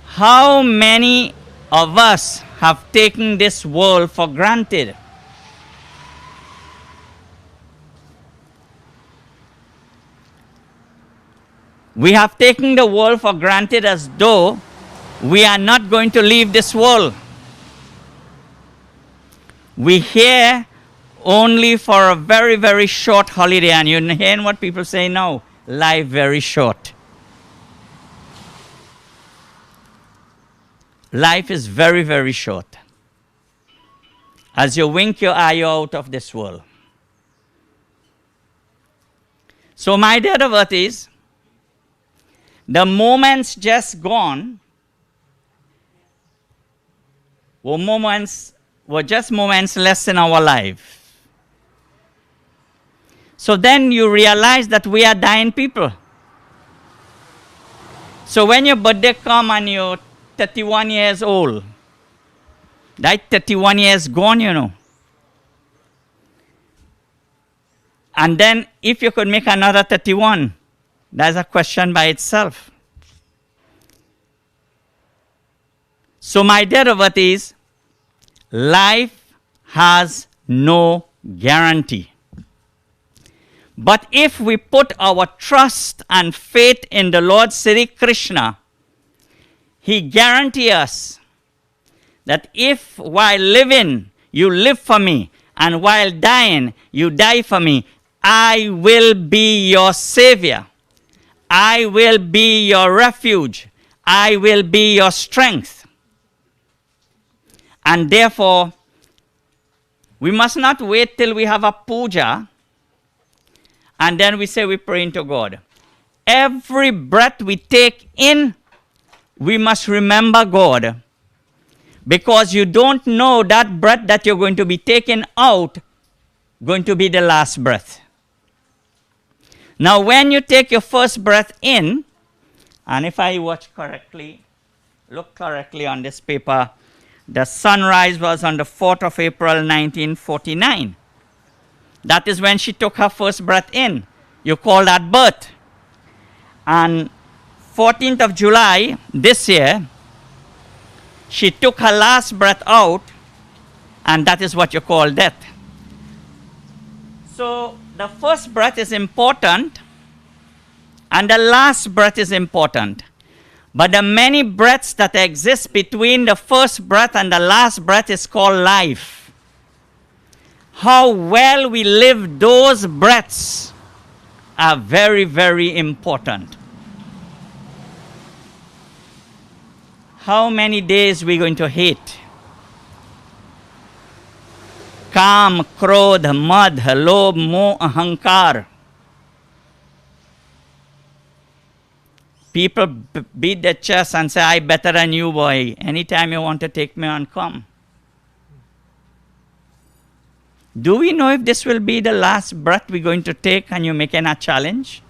how many of us have taken this world for granted? We have taken the world for granted as though we are not going to leave this world. We here only for a very, very short holiday. And you hear what people say now, life very short. Life is very, very short. As you wink your eye, you're out of this world. So my dear devotees, the moments just gone were just moments less in our life. So then you realize that we are dying people. So when your birthday come and you're 31 years old, that 31 years gone, you know. And then if you could make another 31, that's a question by itself. So my dear devotees, life has no guarantee. But if we put our trust and faith in the Lord Sri Krishna, He guarantees us that if while living you live for me, and while dying you die for me, I will be your savior. I will be your refuge. I will be your strength. And therefore, we must not wait till we have a puja and then we say we're praying to God. Every breath we take in, we must remember God. Because you don't know that breath that you're going to be taking out going to be the last breath. Now when you take your first breath in, and if I watch correctly, look correctly on this paper, the sunrise was on the 4th of April 1949. That is when she took her first breath in. You call that birth. And 14th of July this year, she took her last breath out, and that is what you call death. So the first breath is important, and the last breath is important. But the many breaths that exist between the first breath and the last breath is called life. How well we live those breaths are very, very important. How many days we going to hate? Kam, Krodh, Madh, Lobh, Moh, Ahankar. People beat their chest and say, I better than you, boy. Anytime you want to take me on, come. Do we know if this will be the last breath we're going to take and you're making a challenge?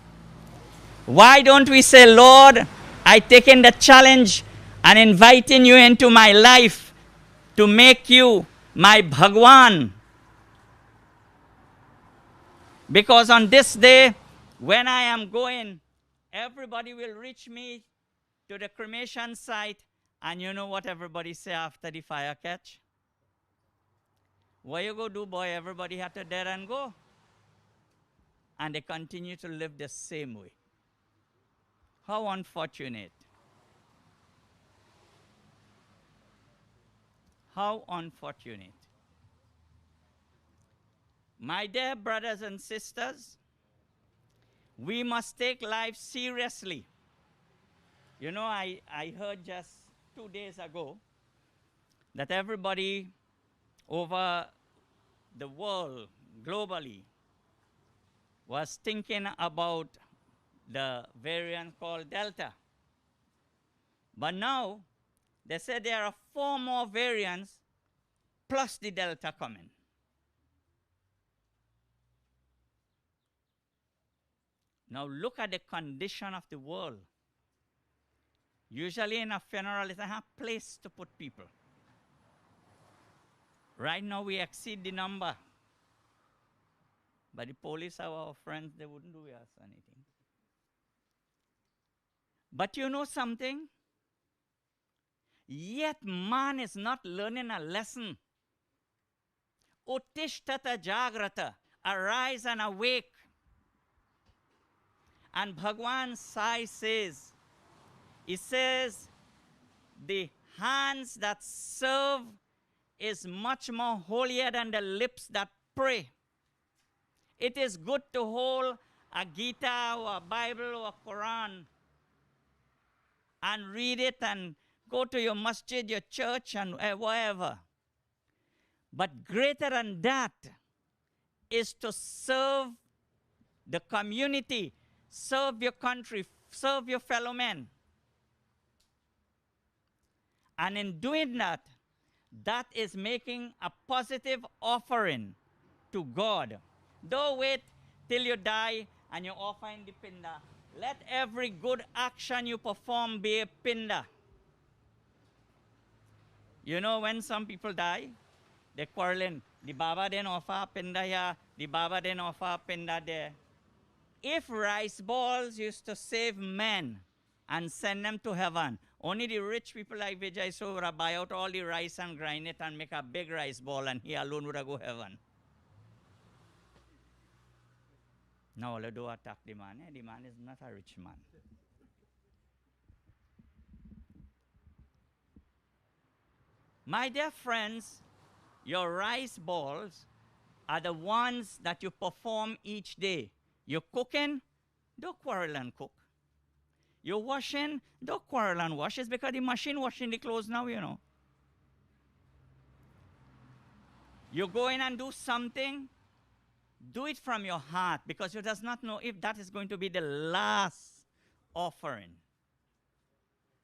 Why don't we say, Lord, I taken the challenge and inviting you into my life to make you my Bhagwan. Because on this day, when I am going, everybody will reach me to the cremation site, and you know what everybody say after the fire catch? What you go do, boy? Everybody had to dare and go. And they continue to live the same way. How unfortunate. How unfortunate. My dear brothers and sisters, we must take life seriously. You know, I heard just 2 days ago that everybody over the world, globally, was thinking about the variant called Delta. But now, they said there are 4 more variants plus the Delta coming. Now look at the condition of the world. Usually in a funeral, it's a place to put people. Right now we exceed the number. But the police are our friends, they wouldn't do us anything. But you know something? Yet man is not learning a lesson. Uttishtata jagrata, arise and awake. And Bhagwan Sai says, he says, the hands that serve is much more holier than the lips that pray. It is good to hold a Gita or a Bible or a Quran and read it and go to your masjid, your church, and wherever. But greater than that is to serve the community, serve your country, serve your fellow men. And in doing that, that is making a positive offering to God. Don't wait till you die and you offer in the pinda. Let every good action you perform be a pinda. You know, when some people die, they quarreling. The Baba didn't offer pinda here, the Baba didn't offer pinda there. If rice balls used to save men and send them to heaven, only the rich people like Vijay Sura buy out all the rice and grind it and make a big rice ball, and he alone would go heaven. No, let's do attack the man. The man is not a rich man. My dear friends, your rice balls are the ones that you perform each day. You're cooking, don't quarrel and cook. You're washing, don't quarrel and wash. It's because the machine washing the clothes now, you know. You go in and do something, do it from your heart, because you does not know if that is going to be the last offering.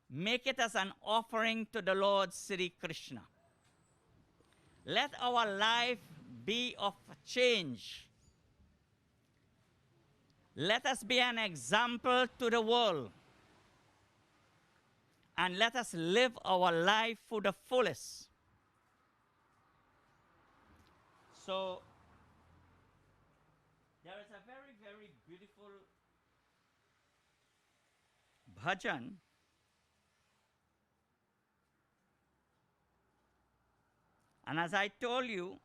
Make it as an offering to the Lord Sri Krishna. Let our life be of change. Let us be an example to the world. And let us live our life to the fullest. So, there is a very, very beautiful bhajan and as I told you,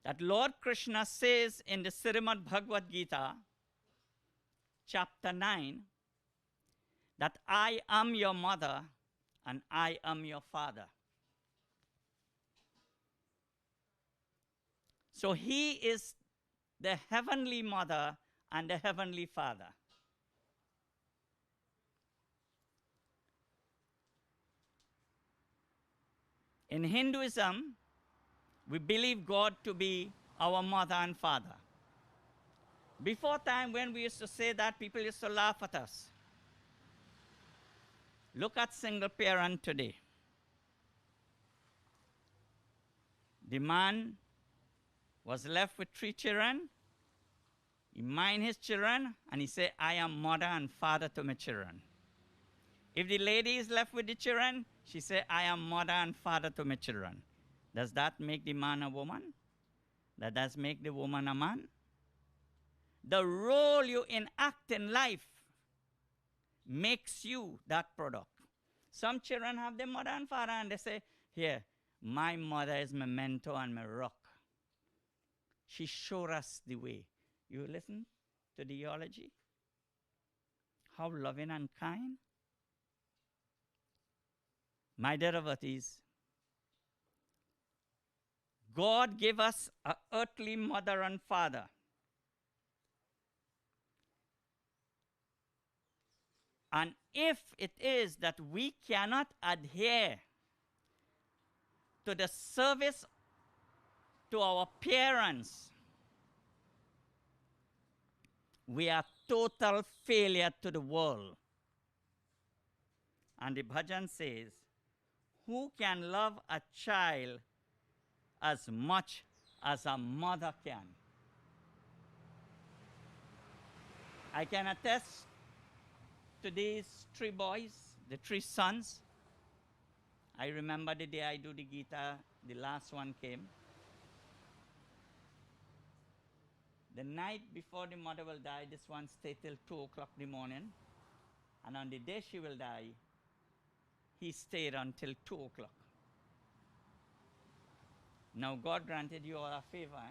that Lord Krishna says in the Srimad Bhagavad Gita, chapter 9, that I am your mother and I am your father. So he is the heavenly mother and the heavenly father. In Hinduism, we believe God to be our mother and father. Before time when we used to say that, people used to laugh at us. Look at single parent today. The man was left with 3 children. He mind his children and he said, I am mother and father to my children. If the lady is left with the children, she said, I am mother and father to my children. Does that make the man a woman? That does make the woman a man? The role you enact in life makes you that product. Some children have their mother and father and they say, here, my mother is my mentor and my rock. She showed us the way. You listen to the theology? How loving and kind. My dear devotees, God gave us an earthly mother and father. And if it is that we cannot adhere to the service to our parents, we are total failure to the world. And the bhajan says, who can love a child as much as a mother can? I can attest to these 3 boys, the 3 sons. I remember the day I do the Gita, the last one came. The night before the mother will die, this one stayed till 2 o'clock in the morning. And on the day she will die, he stayed until 2 o'clock. Now God granted you all a favor,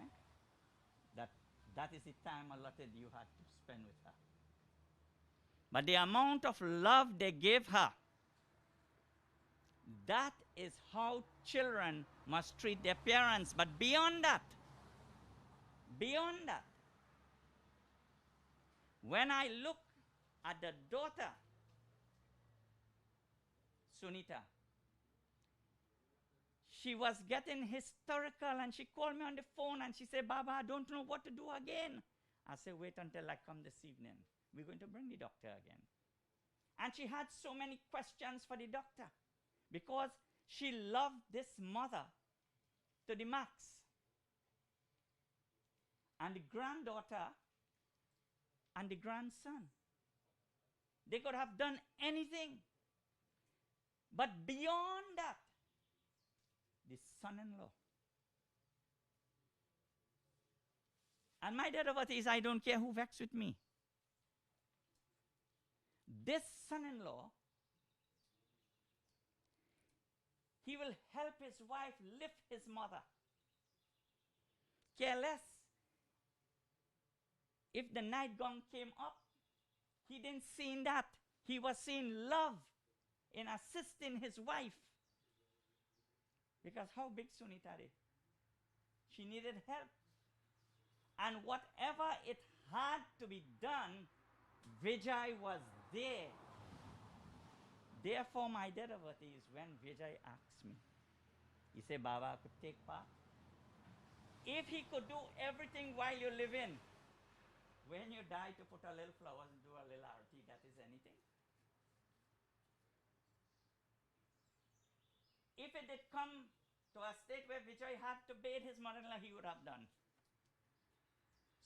that is the time allotted you had to spend with her. But the amount of love they gave her, that is how children must treat their parents. But beyond that, when I look at the daughter, Sunita, she was getting hysterical and she called me on the phone and she said, Baba, I don't know what to do again. I said, wait until I come this evening. We're going to bring the doctor again. And she had so many questions for the doctor because she loved this mother to the max. And the granddaughter and the grandson, they could have done anything. But beyond that, the son-in-law. And my dear what is, I don't care who vexed with me. This son-in-law, he will help his wife lift his mother. Care less if the nightgown came up. He didn't see that. He was seeing love in assisting his wife. Because how big Sunita is? She needed help. And whatever it had to be done, Vijay was there. Therefore, my devotee is when Vijay asks me, he said, Baba, I could take part. If he could do everything while you live in, when you die to put a little flowers and do a little arati, that is anything. If it did come to a state where Vijay had to bathe his mother-in-law, he would have done.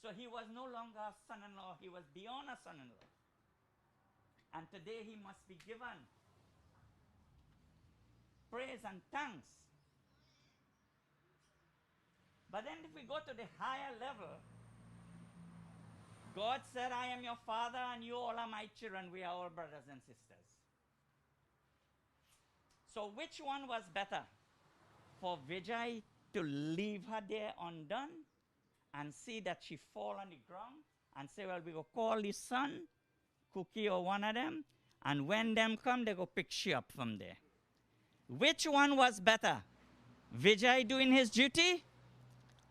So he was no longer a son-in-law, he was beyond a son-in-law. And today he must be given praise and thanks. But then if we go to the higher level, God said, I am your father and you all are my children. We are all brothers and sisters. So which one was better? For Vijay to leave her there undone and see that she fall on the ground and say, well, we go call the son, Cookie or one of them, and when them come, they go pick she up from there. Which one was better? Vijay doing his duty?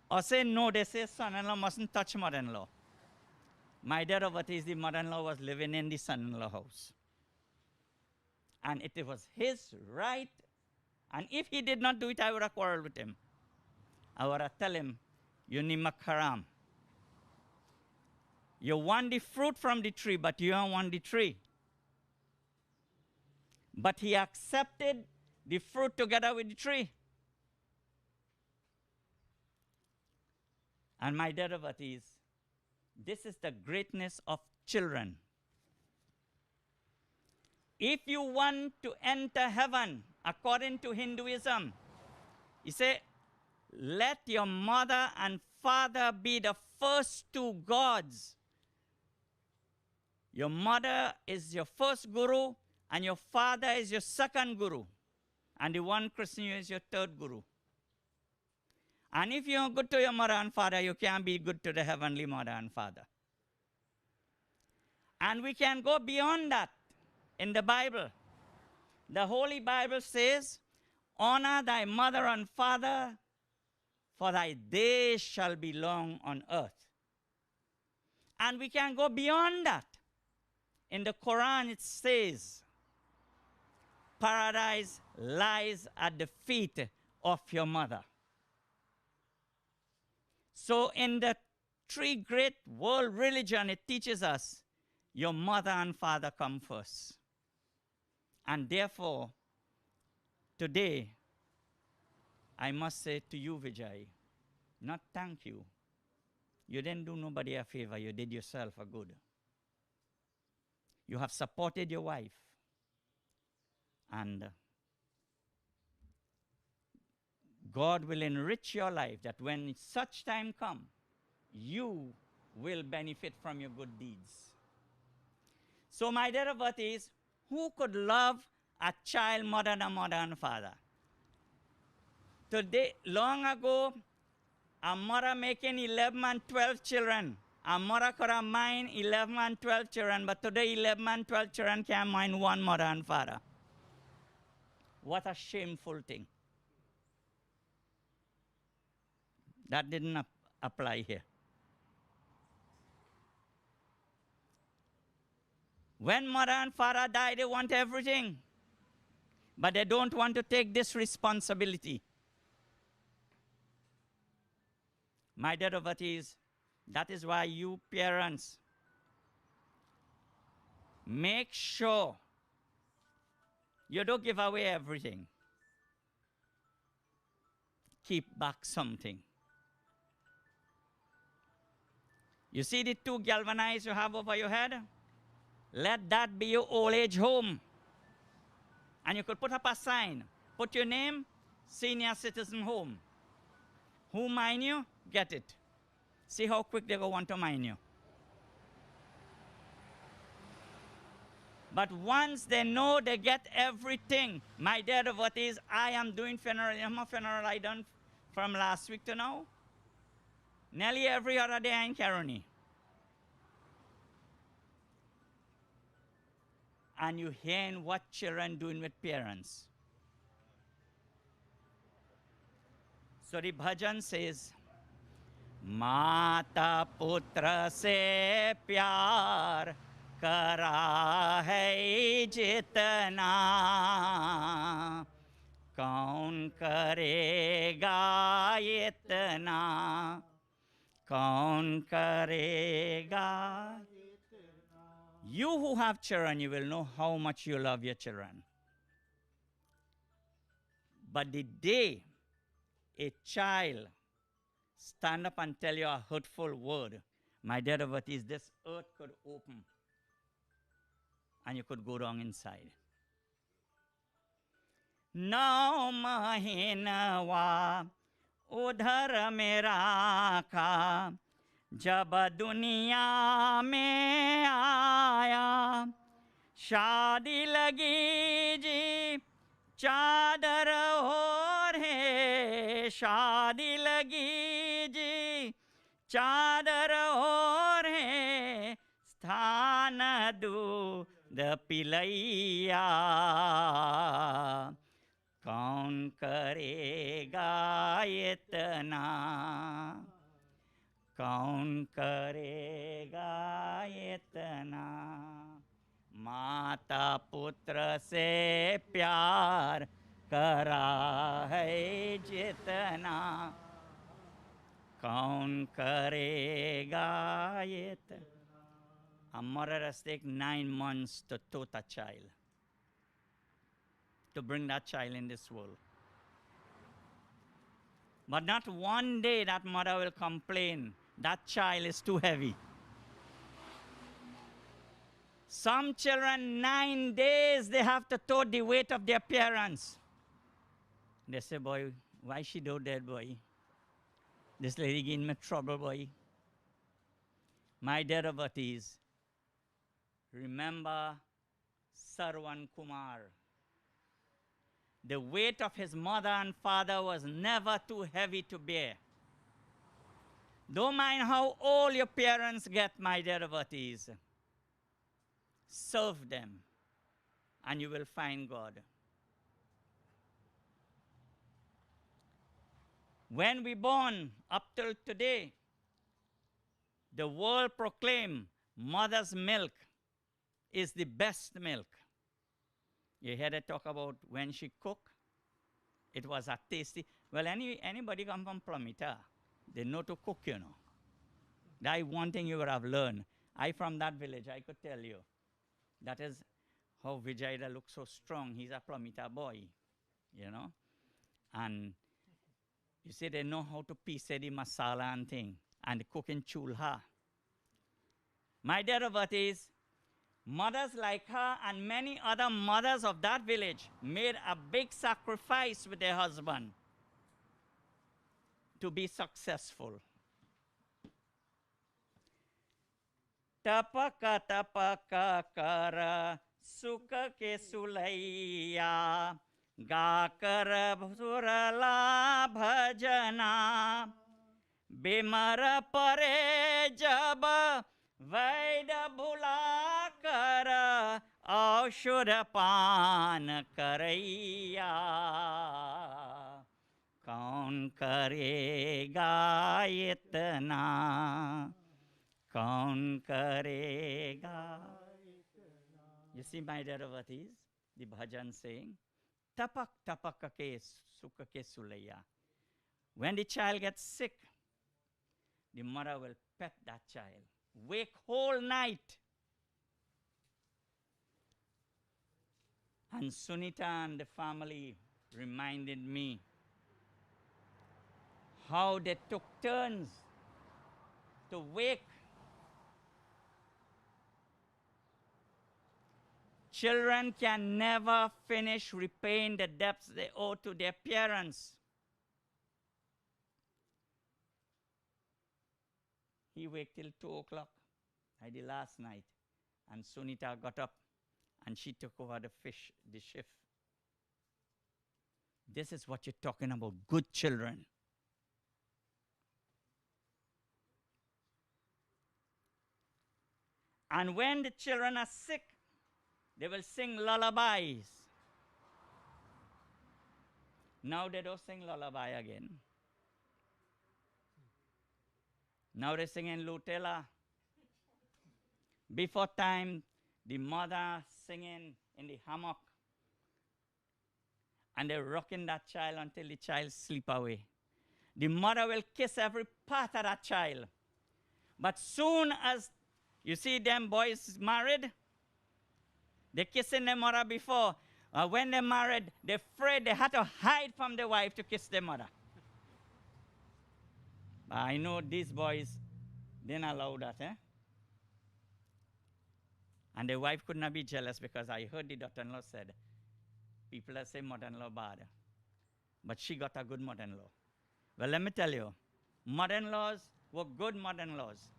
Or say, no, they say son-in-law mustn't touch mother-in-law. My dear, what is the mother-in-law was living in the son-in-law house. And it was his right. And if he did not do it, I would have quarreled with him. I would have tell him, you nimak haram. You want the fruit from the tree, but you don't want the tree. But he accepted the fruit together with the tree. And my dear devotees, this is the greatness of children. If you want to enter heaven, according to Hinduism, you say, let your mother and father be the first two gods. Your mother is your first guru, and your father is your second guru. And the one Krishna is your third guru. And if you're good to your mother and father, you can't be good to the heavenly mother and father. And we can go beyond that in the Bible. The Holy Bible says, honor thy mother and father, for thy days shall be long on earth. And we can go beyond that. In the Quran it says, paradise lies at the feet of your mother. So in the three great world religion, it teaches us, your mother and father come first. And therefore, today, I must say to you, Vijay, not thank you. You didn't do nobody a favor, you did yourself a good. You have supported your wife. And God will enrich your life that when such time comes, you will benefit from your good deeds. So my dear devotees, who could love a child more than a mother and father? Today, long ago, a mother making 11 and 12 children. A mother could have mind 11 and 12 children, but today 11 and 12 children can't mind one mother and father. What a shameful thing. That didn't apply here. When mother and father die, they want everything. But they don't want to take this responsibility. My dear devotees, that is why you parents, make sure You don't give away everything. Keep back something. You see the 2 galvanized you have over your head? Let that be your old age home. And you could put up a sign. Put your name, senior citizen home. Who mine you? Get it. See how quick they go want to mine you. But once they know they get everything, my dear devotees, I am doing funeral. You know how funeral I done from last week to now? Nearly every other day in Caroni. And you hearing what children doing with parents. So the bhajan says, माता पुत्र से प्यार करा है जितना कौन करेगा इतना कौन करेगा. You who have children, you will know how much you love your children. But the day a child stand up and tell you a hurtful word, my dear devotees, this earth could open and you could go wrong inside. नौ महीनवा उधर में रखा जब दुनिया में आया शादी लगी जी चादर ओढ़े शादी लगी जी चादर ओढ़े स्थान दूध पिलैया कौन करेगा इतना कौन करेगा इतना. माता पुत्र से प्यार करा है जितना कौन करेगा इतना. A mother has taken 9 months to tote a child, to bring that child in this world. But not one day that mother will complain, that child is too heavy. Some children, 9 days, they have to tote the weight of their parents. They say, boy, why she do that, boy? This lady giving me trouble, boy. My dear devotees, remember Sarwan Kumar. The weight of his mother and father was never too heavy to bear. Don't mind how old your parents get, my dear devotees. Serve them, and you will find God. When we born up till today, the world proclaim mother's milk is the best milk. You hear they talk about when she cook, it was a tasty. Well, anybody come from Plumita, they know to cook, you know. That one thing you would have learned. I from that village, I could tell you. That is how Vijayda looks so strong. He's a Plumita boy, you know. And you see, they know how to piece the masala and thing, and cook in chulha. My dear devotees, mothers like her and many other mothers of that village made a big sacrifice with their husband to be successful. Tapaka tapaka kara sukha ke sulaiya गाकर सुरला भजना बिमर परे जब वैद भुला कर औषध पान करैया कौन करेगा इतना कौन करेगा. You see, my dear devotees, the bhajan saying, tapak tapak ke sukha ke sulaiya. When the child gets sick, the mother will pet that child, wake whole night. And Sunita and the family reminded me how they took turns to wake. Children can never finish repaying the debts they owe to their parents. He waked till 2 o'clock. I did last night. And Sunita got up and she took over the shift. This is what you're talking about, good children. And when the children are sick, they will sing lullabies. Now they don't sing lullaby again. Now they're singing Lutella. Before time, the mother singing in the hammock. And they're rocking that child until the child sleep away. The mother will kiss every part of that child. But soon as you see them boys married, they're kissing their mother before. When they're married, they're afraid they had to hide from the wife to kiss their mother. But I know these boys didn't allow that, eh? And the wife could not be jealous because I heard the daughter-in-law said, people that say mother-in-law bad. But she got a good mother-in-law. Well, let me tell you, mother-in-laws were good mother-in-laws.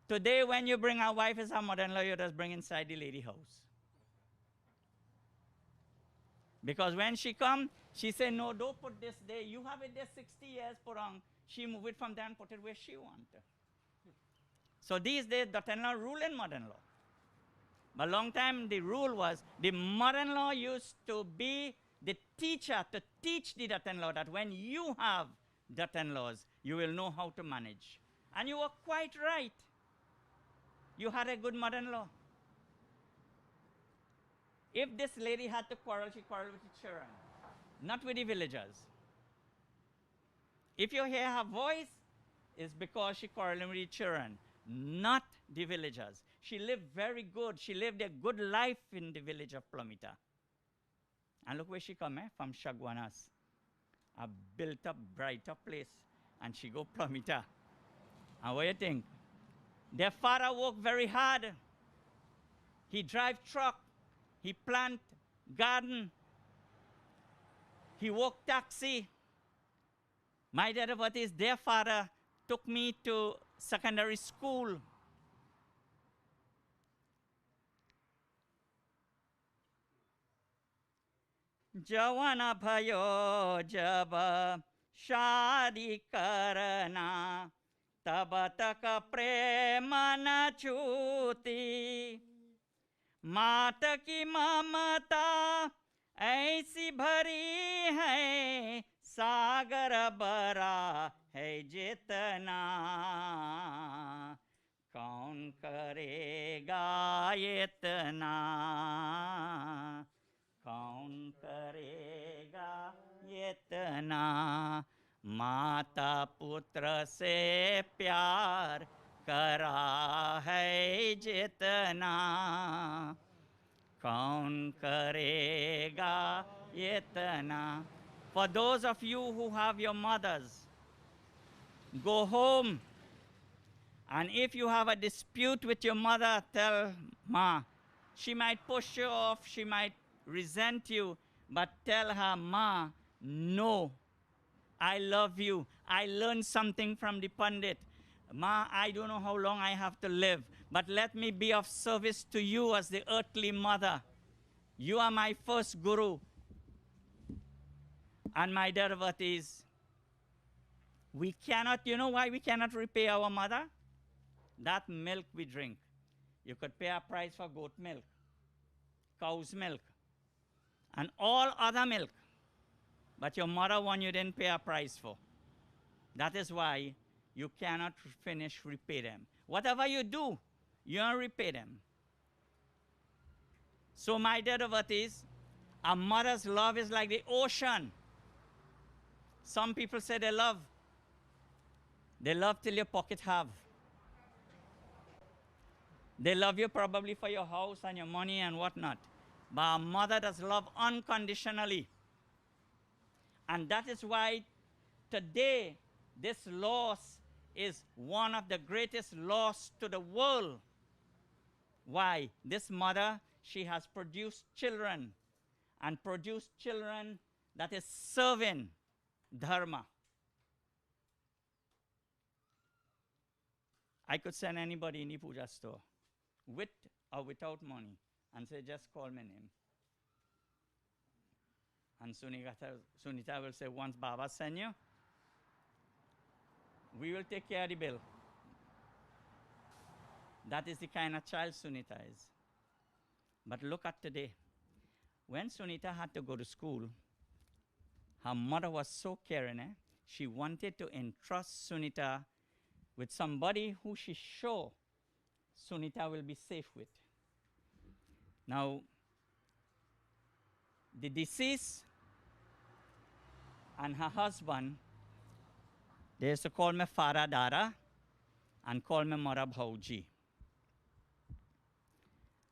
Today, when you bring a wife as a mother-in-law, you just bring inside the lady house. Because when she come, she say, no, don't put this there. You have it there 60 years, put on. She move it from there and put it where she want. So these days, daughter-in-law rule in mother-in-law. But long time, the rule was the mother-in-law used to be the teacher to teach the daughter-in-law that when you have daughter-in-laws, you will know how to manage. And you were quite right. You had a good mother-in-law. If this lady had to quarrel, she quarreled with the children, not with the villagers. If you hear her voice, it's because she quarreling with the children, not the villagers. She lived very good. She lived a good life in the village of Plumita. And look where she come, from Shagwanas, a built-up, bright-up place. And she go Plumita. And what do you think? Their father worked very hard. He drive truck. He plant garden. He worked taxi. My dad, what is their father, took me to secondary school. जवाना भयो जब शादी करना तब तक प्रेम न छूती मात की ममता ऐसी भरी है सागर बरा है जितना कौन करेगा इतना कौन करेगा इतना माता पुत्र से प्यार करा है जितना कौन करेगा इतना. For those of you who have your mothers, go home, and if you have a dispute with your mother, tell Ma. She might push you off, she might resent you, but tell her, Ma, no, I love you. I learned something from the Pandit. Ma, I don't know how long I have to live, but let me be of service to you as the earthly mother. You are my first guru. And my devotees, we cannot, you know why we cannot repay our mother? That milk we drink. You could pay a price for goat milk, cow's milk, and all other milk. But your mother one you didn't pay a price for. That is why you cannot repay them. Whatever you do, you don't repay them. So my dear devotees, a mother's love is like the ocean. Some people say they love. They love till your pocket have. They love you probably for your house and your money and whatnot. but a mother does love unconditionally. And that is why today this loss is one of the greatest loss to the world. Why? This mother, she has produced children, and produced children that is serving dharma. I could send anybody in the puja store, with or without money, and say, just call my name. And Sunita will say, once Baba send you, we will take care of the bill. That is the kind of child Sunita is. But look at today. When Sunita had to go to school, her mother was so caring. She wanted to entrust Sunita with somebody who she's sure Sunita will be safe with. Now, the deceased and her husband, they used to call me Farida and call me Mara Bhauji.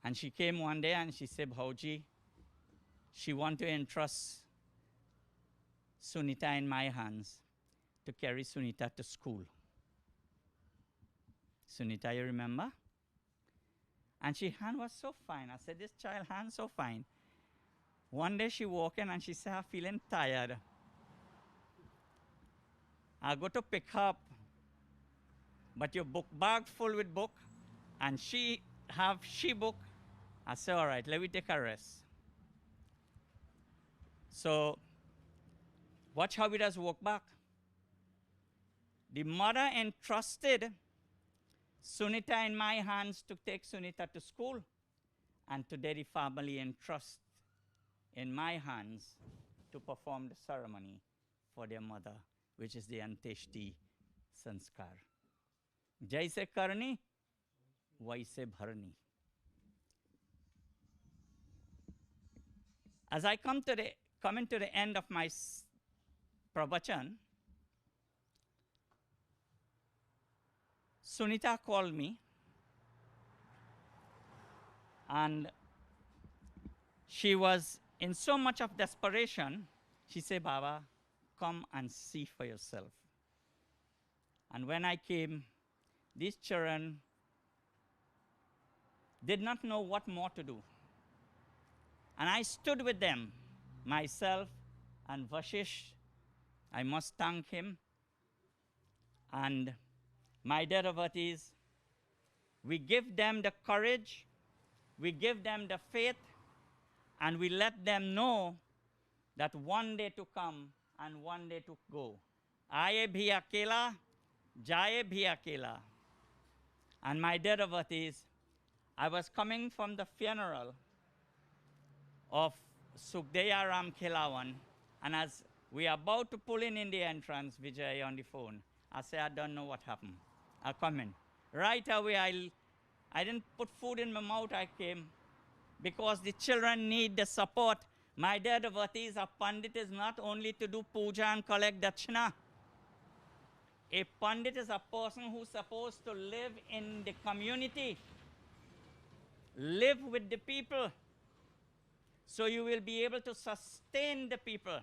And she came one day and she said, Bhauji, she want to entrust Sunita in my hands to carry Sunita to school. Sunita, you remember? And she hand was so fine. I said, this child hand so fine. One day she walked in and she said, I'm feeling tired. I go to pick her up, but your book bag full with book, and she book. I said, all right, let me take a rest. So, watch how it does walk back. The mother entrusted Sunita in my hands to take Sunita to school, and today the family entrusts in my hands to perform the ceremony for their mother, which is the Anteshti Sanskar. Jaise karni, vaise bharni. As I come to the end of my pravachan, Sunita called me, and she was in so much of desperation. She said, Baba, come and see for yourself. And when I came, these children did not know what more to do. And I stood with them, myself and Vashish. I must thank him. And my Deravatis, we give them the courage, we give them the faith, and we let them know that one day to come and one day to go. Aaye bhi akela, jaye bhi akela. And my Deravatis, I was coming from the funeral of Sukhdeya Ram Khilawan, and as we are about to pull in the entrance, Vijay on the phone, I said, I don't know what happened. I come in. Right away, I didn't put food in my mouth, I came, because the children need the support. My dear devotees, a Pandit is not only to do puja and collect dachina. A Pandit is a person who's supposed to live in the community, live with the people, so you will be able to sustain the people.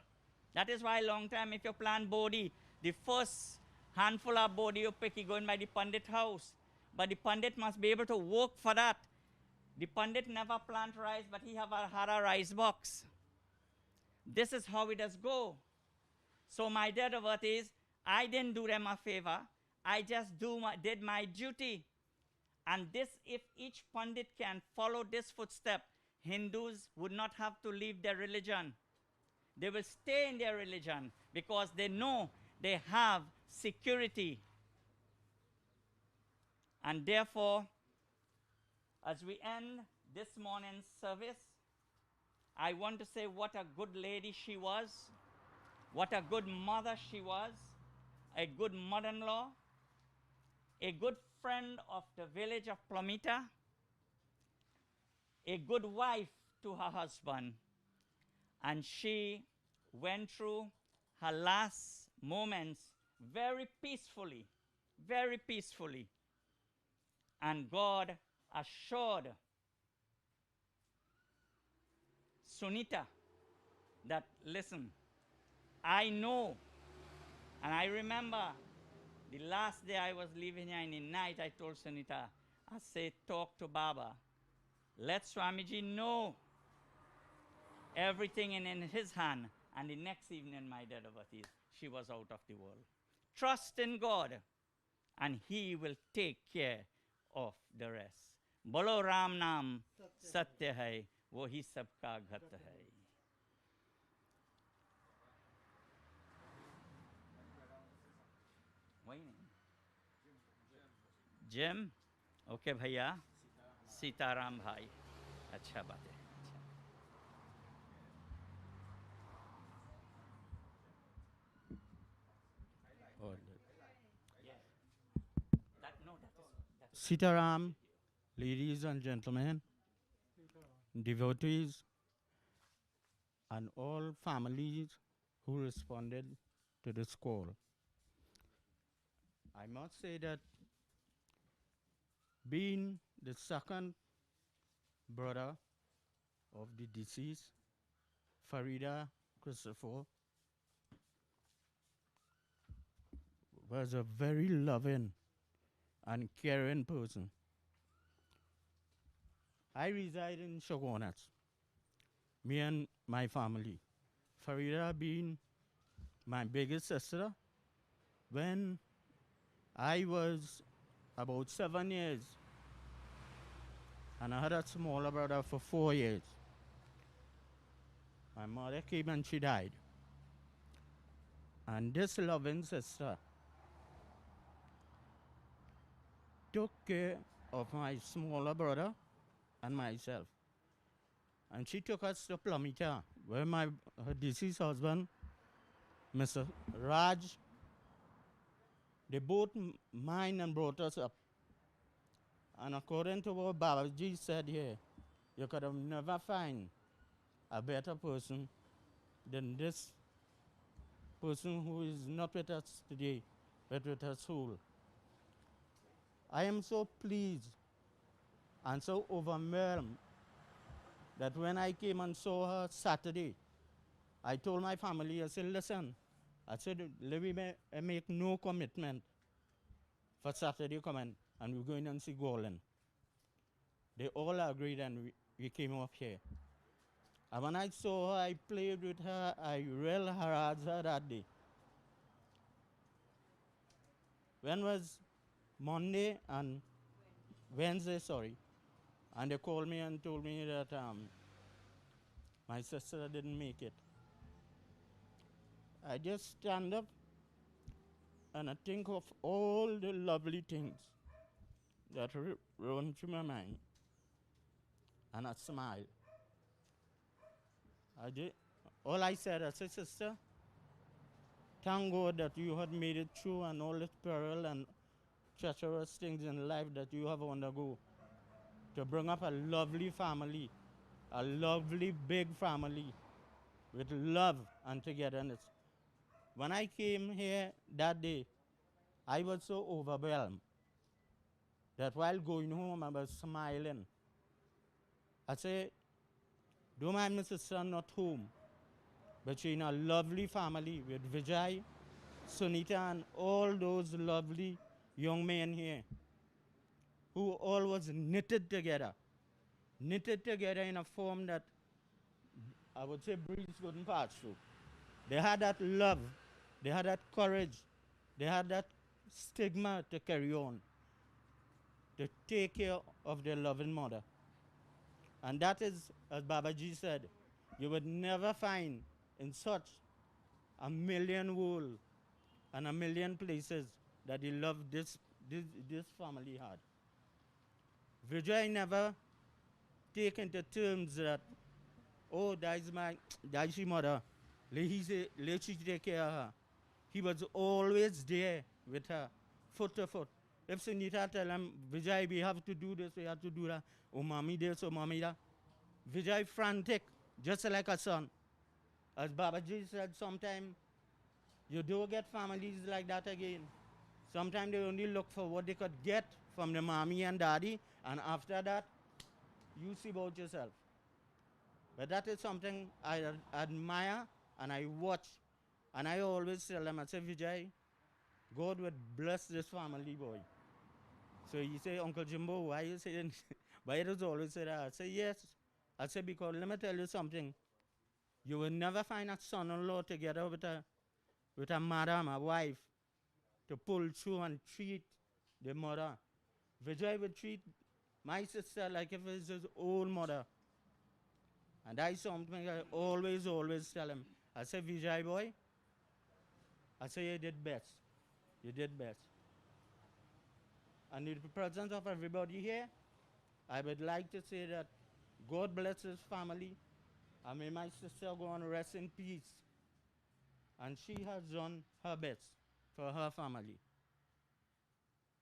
That is why long time if you plant Bodhi, the first handful of Bodhi you pick, you go in by the Pandit house. But the Pandit must be able to work for that. The Pandit never plant rice, but he had a rice box. This is how it does go. So my dear devotees, I didn't do them a favor. I just did my duty. And this, if each Pandit can follow this footstep, Hindus would not have to leave their religion. They will stay in their religion because they know they have security. And therefore, as we end this morning's service, I want to say what a good lady she was, what a good mother she was, a good mother-in-law, a good friend of the village of Plomita, a good wife to her husband. And she went through her last moments very peacefully, very peacefully. And God assured Sunita that, listen, I know, and I remember the last day I was leaving here in the night, I told Sunita, I said, talk to Baba. Let Swamiji know everything in his hand. And the next evening, my Dadavati, she was out of the world. Trust in God, and He will take care of the rest. Bolo Ram Nam Satya Hai, Wohi Sabka Ghat Hai. Jim? Okay, भैया. सीताराम भाई. अच्छा बात है. Sitaram, ladies and gentlemen, devotees, and all families who responded to this call. I must say that being the second brother of the deceased, Farida Christopher, was a very loving and caring person. I reside in Shogunats, me and my family. Farida being my biggest sister. When I was about 7 years, and I had a smaller brother for 4 years, my mother came and she died. And this loving sister took care of my smaller brother and myself. And she took us to Plumita, where her deceased husband, Mr. Raj, they both mined and brought us up. And according to what Babaji said here, you could have never find a better person than this person who is not with us today, but with her soul. I am so pleased and so overwhelmed that when I came and saw her Saturday, I told my family, I said, listen, I said, let me make no commitment for Saturday coming, and we're going and see Golden. They all agreed, and we came up here. And when I saw her, I played with her, I really harassed her that day. When was Monday and Wednesday, sorry, and they called me and told me that my sister didn't make it. I just stand up and I think of all the lovely things that run through my mind, and I smile. All I said, I said, sister, thank God that you had made it through and all the peril and treacherous things in life that you have undergo to bring up a lovely family, a lovely big family with love and togetherness. When I came here that day, I was so overwhelmed that while going home, I was smiling. I said, don't mind my sister not home, but she's in a lovely family with Vijay, Sunita, and all those lovely young men here who all was knitted together in a form that I would say breeze couldn't pass through. They had that love, they had that courage, they had that stigma to carry on, to take care of their loving mother. And that is, as Babaji said, you would never find in such a million world and a million places that he loved this family had. Vijay never take into terms that, oh, that's your mother. Let she take care of her. He was always there with her, foot to foot. If Sunita tell him, Vijay, we have to do this, we have to do that. Oh, mommy this, oh, mommy that. Vijay frantic, just like a son. As Babaji said, sometimes you don't get families like that again. Sometimes they only look for what they could get from the mommy and daddy, and after that, you see about yourself. But that is something I admire and I watch. And I always tell them, I say, Vijay, God would bless this family, boy. So you say, Uncle Jimbo, why you saying? But it was always say that. I say, yes. I say, because let me tell you something. You will never find a son-in-law together with a madam, a wife, to pull through and treat the mother. Vijay would treat my sister like if it's his own mother. And that's something I always tell him. I say, Vijay boy, I say you did best. You did best. And in the presence of everybody here, I would like to say that God bless his family. And may my sister go on rest in peace. And she has done her best for her family.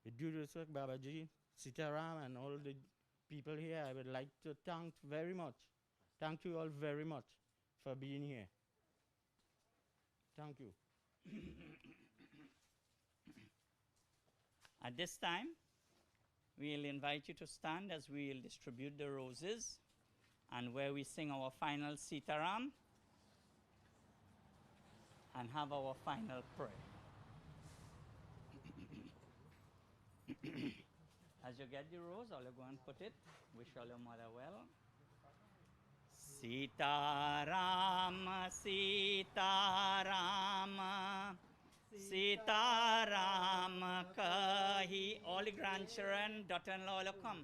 With due respect, Babaji, Sitaram, and all the people here, I would like to thank very much. Thank you all very much for being here. Thank you. At this time, we'll invite you to stand as we'll distribute the roses and where we sing our final Sitaram and have our final prayer. As you get the rose, I'll go and put it. Wish all your mother well. Sitaram, Sitaram, Sitaram kahi. All the grandchildren, daughter-in-law will come.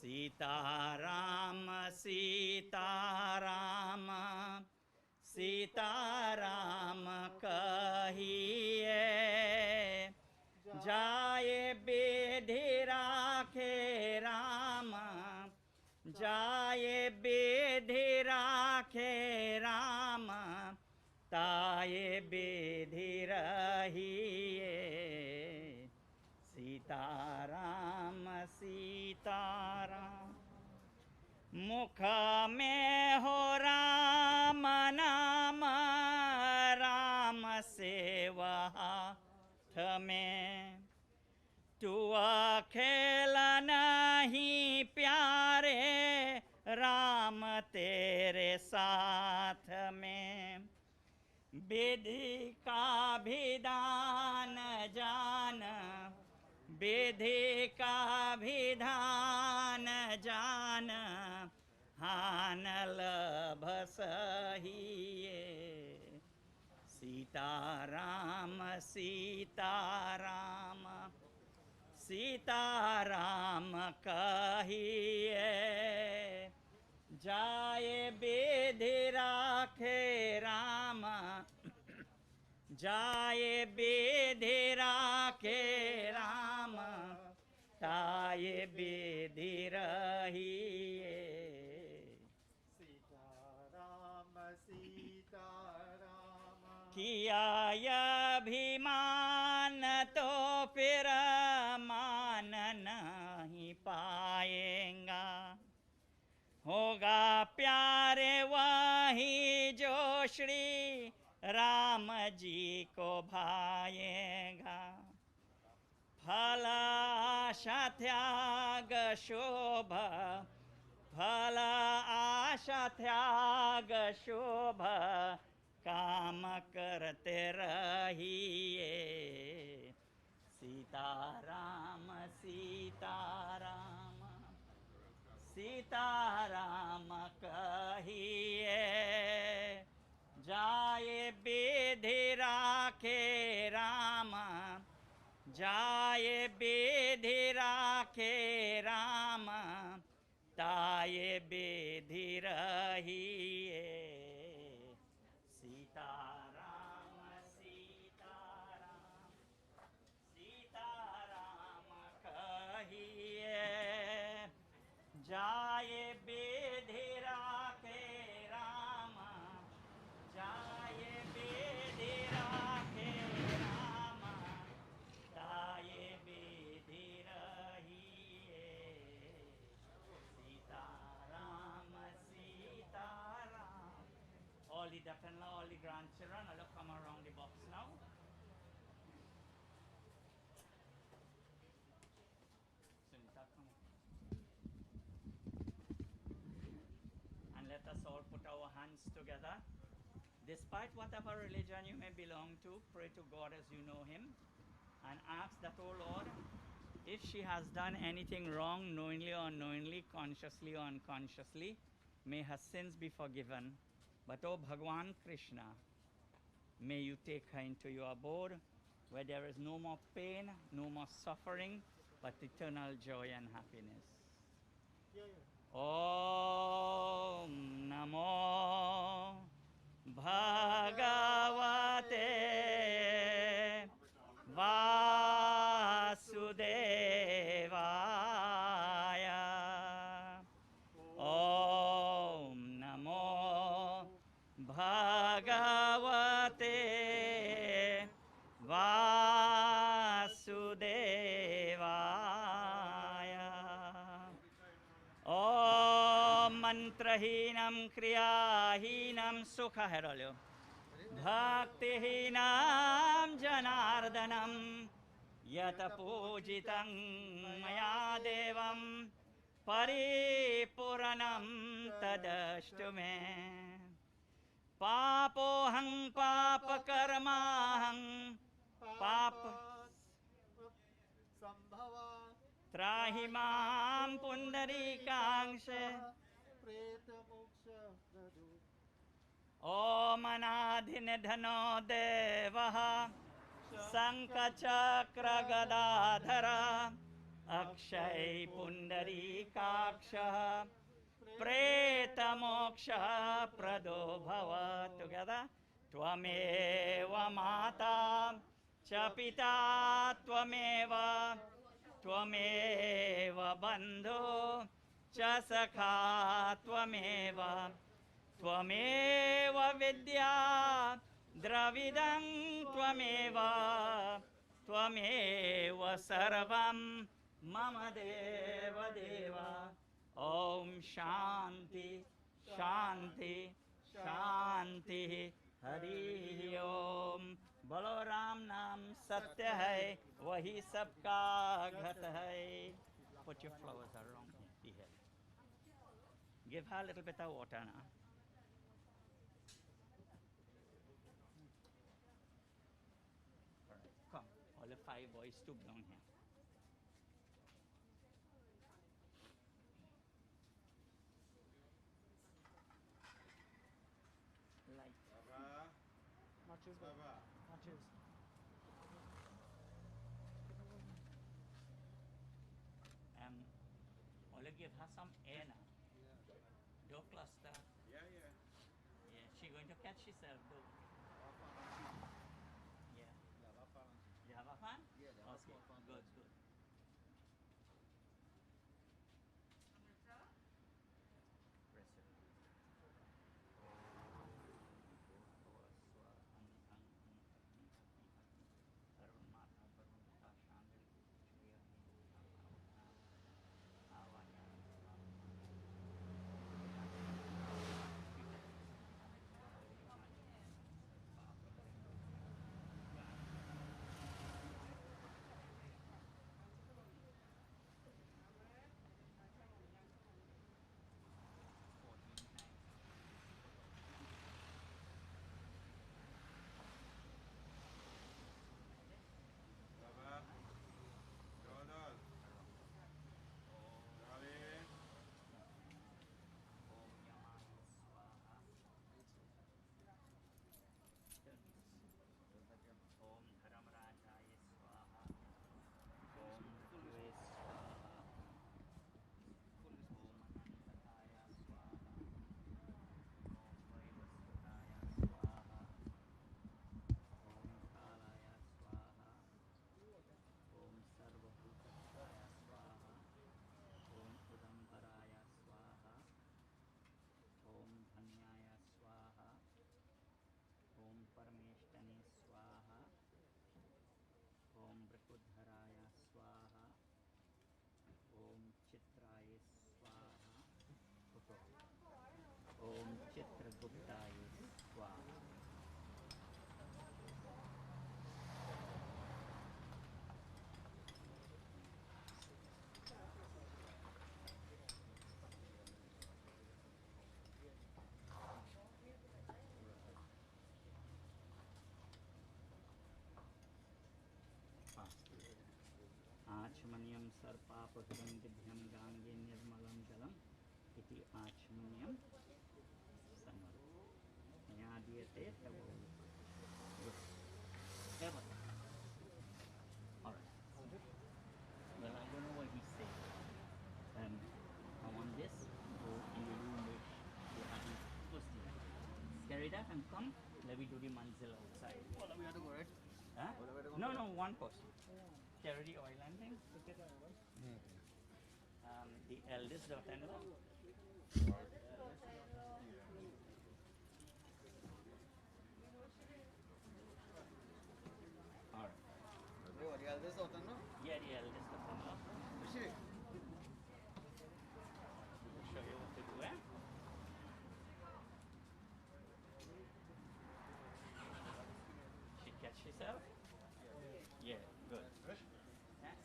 Sitaram, Sitaram, Sitaram kahiye. Jaye bedhi rakhe Rama, Jaye bedhi rakhe Rama, Taye bedhi rahiye. Sitaram, Sitaram. Mukha mein ho Ram naam, Ram seva हाथ में तू अकेला नहीं प्यारे राम तेरे साथ में विधि का विधान जान विधि का विधान जान हान लभ सहिए सीताराम सीताराम सीताराम कहिए जाए विधि राखे राम जाए विधि राखे राम ताये विधि रहिए सीताराम सीताराम किया अभिमान तो फिर मान नहीं पाएगा होगा प्यारे वही जो श्री राम जी को भाएगा फल आशा त्याग शोभा फल आशा त्याग शोभा काम करते रहिए सीताराम सीताराम सीताराम कहिए जाए विधि राखे राम जाए विधि राखे राम ताये विधि रहिए सीताराम सीताराम सीताराम कहिए जाए विधि राखे राम जाए विधि राखे राम ताये विधि रहिए Sitaram Sitaram all the daughter-in-law, all the grandchildren, I'll come around the box now. Sunita, come. And let us hands together. Despite whatever religion you may belong to, pray to God as you know Him and ask that, oh Lord, if she has done anything wrong, knowingly or unknowingly, consciously or unconsciously, may her sins be forgiven. But, oh Bhagwan Krishna, may you take her into your abode where there is no more pain, no more suffering, but eternal joy and happiness. Om Namo Bhagavate Vasudevaya. Om Namo Bhagavate Vasudevaya. Om Mantrahinam Kriyahinam Sukha Herolyo. Bhaktihinam Janardanam Yata Pujitam Maya Devam Paripuranam Tadastume Papohang Papakarmahang Papa संभवा Trahimam Pundarikangshe प्रेत मोक्ष ददु Om Anadhinidhano Devaha Sankachakra Gadadhara Akshay Pundarikaksha Preta Moksha Prado Bhava. Together. Tvameva Mata Chapita Tvameva Tvameva Bandhu Chasakha Tvameva Tvameva Vidya Dravidam Tvameva Tvameva Sarvam Mama Deva Deva. Om Shanti Shanti Shanti Hari Om. Bolo Ram Nam Satya hai, wahi sabka ghat hai. Put your flowers around here. Give her a little bit of water now. Come, all the 5 boys stoop down here. Light. matches matches Only give her some air now. Don't cluster. Yeah, she's going to catch herself though. Yeah. You have a fan? Yeah, okay. Good. Press it. आचमनीयं सर्पापहृतं विद्यं गाङ्गे निर्मलं जलम् इति आचमनीयं समर्पयामि। दीयते तव ever. All right. Well, I don't know what he's saying. I want this. Go in the room which you haven't supposed to. Farida, and come. Let me do the manzil outside. Oh, we have to go, right? Huh? No, no, one person. Charity oil and thing. The eldest daughter-in-law. All right. Oh, the eldest daughter, no? Yeah, the eldest daughter-in-law. Is she? We'll show you what to do, eh? She catch herself? Yeah, good. Yeah.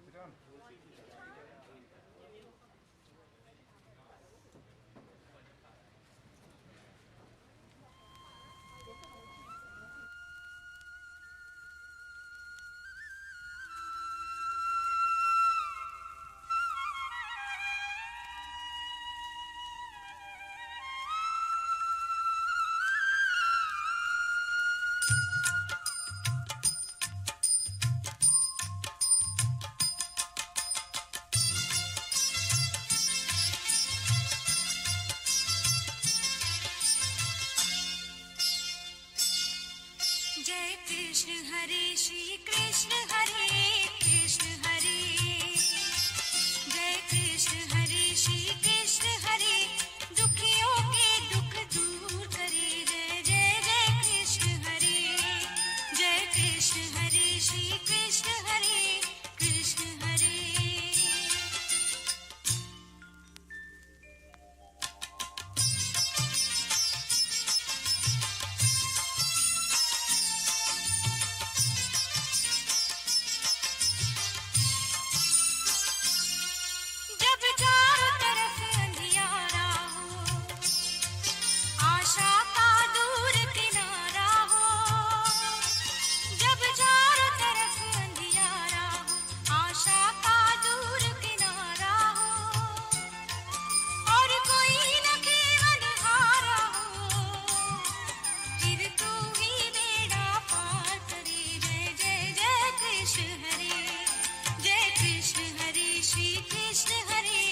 Sit down. जय कृष्ण हरे श्री कृष्ण हरे कृष्ण हरे जय कृष्ण हरे श्री कृष्ण हरे दुखियों के दुख दूर करे जय जय जय कृष्ण हरे श्री कृष्ण हरे कृष्ण हरे जब चारों तरफ अंधियारा हो आशा का दूर किनारा हो जब चारों तरफ अंधियारा हो आशा का दूर किनारा हो और कोई न केवल हारा हो फिर तू ही बेड़ा पार करे जय जय जय कृष्ण हरे श्री कृष्ण हरे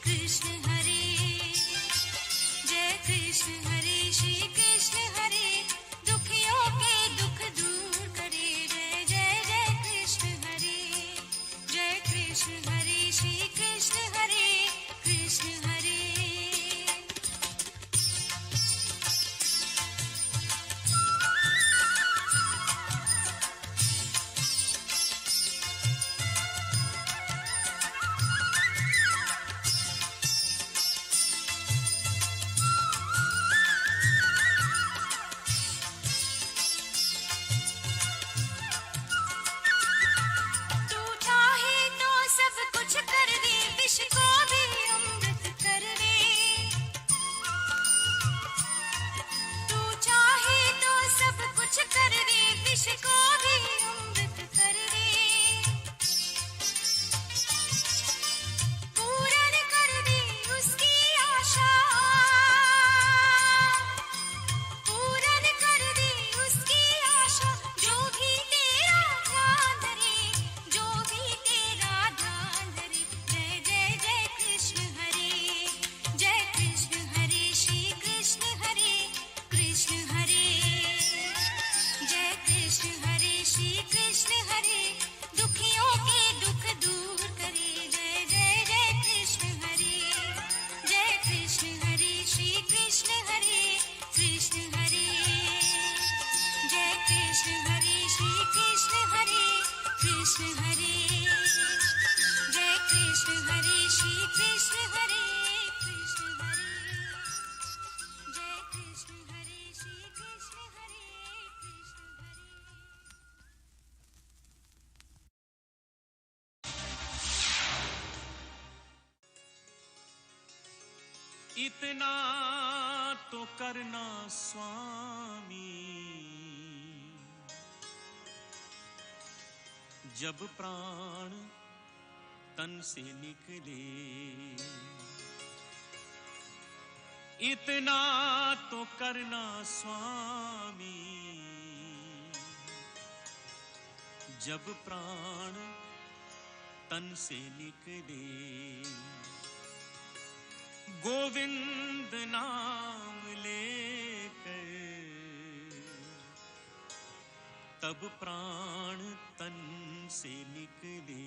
कृष्ण हरे जय कृष्ण हरे श्री कृष्ण हरे दुखियों के दुख दूर करे जय जय जय कृष्ण हरे श्री कृष्ण हरे कृष्ण हरे तू चाहे तो सब कुछ कर दे विष को भी अमृत कर दे तू चाहे तो सब कुछ कर दे विष को भी अमृत कर दे पूरन कर दे उसकी आशा पूरन कर दे उसकी आशा जो भी तेरा ध्यान धरे जो भी तेरा ध्यान धरे जय जय जय कृष्ण हरे श्री कृष्ण हरे कृष्ण हरे जय कृष्ण हरे श्री कृष्ण हरे दुखियों के दुख दूर करे जय जय जय कृष्ण हरे श्री कृष्ण हरे कृष्ण हरे जय कृष्ण हरे श्री कृष्ण हरे कृष्ण हरे जय कृष्ण हरे श्री कृष्ण हरे जय कृष्ण हरे श्री कृष्ण हरे कृष्ण हरे इतना तो करना स्वामी, जब प्राण तन से निकले। इतना तो करना स्वामी, जब प्राण तन से निकले। गोविंद नाम लेकर तब प्राण तन से निकले।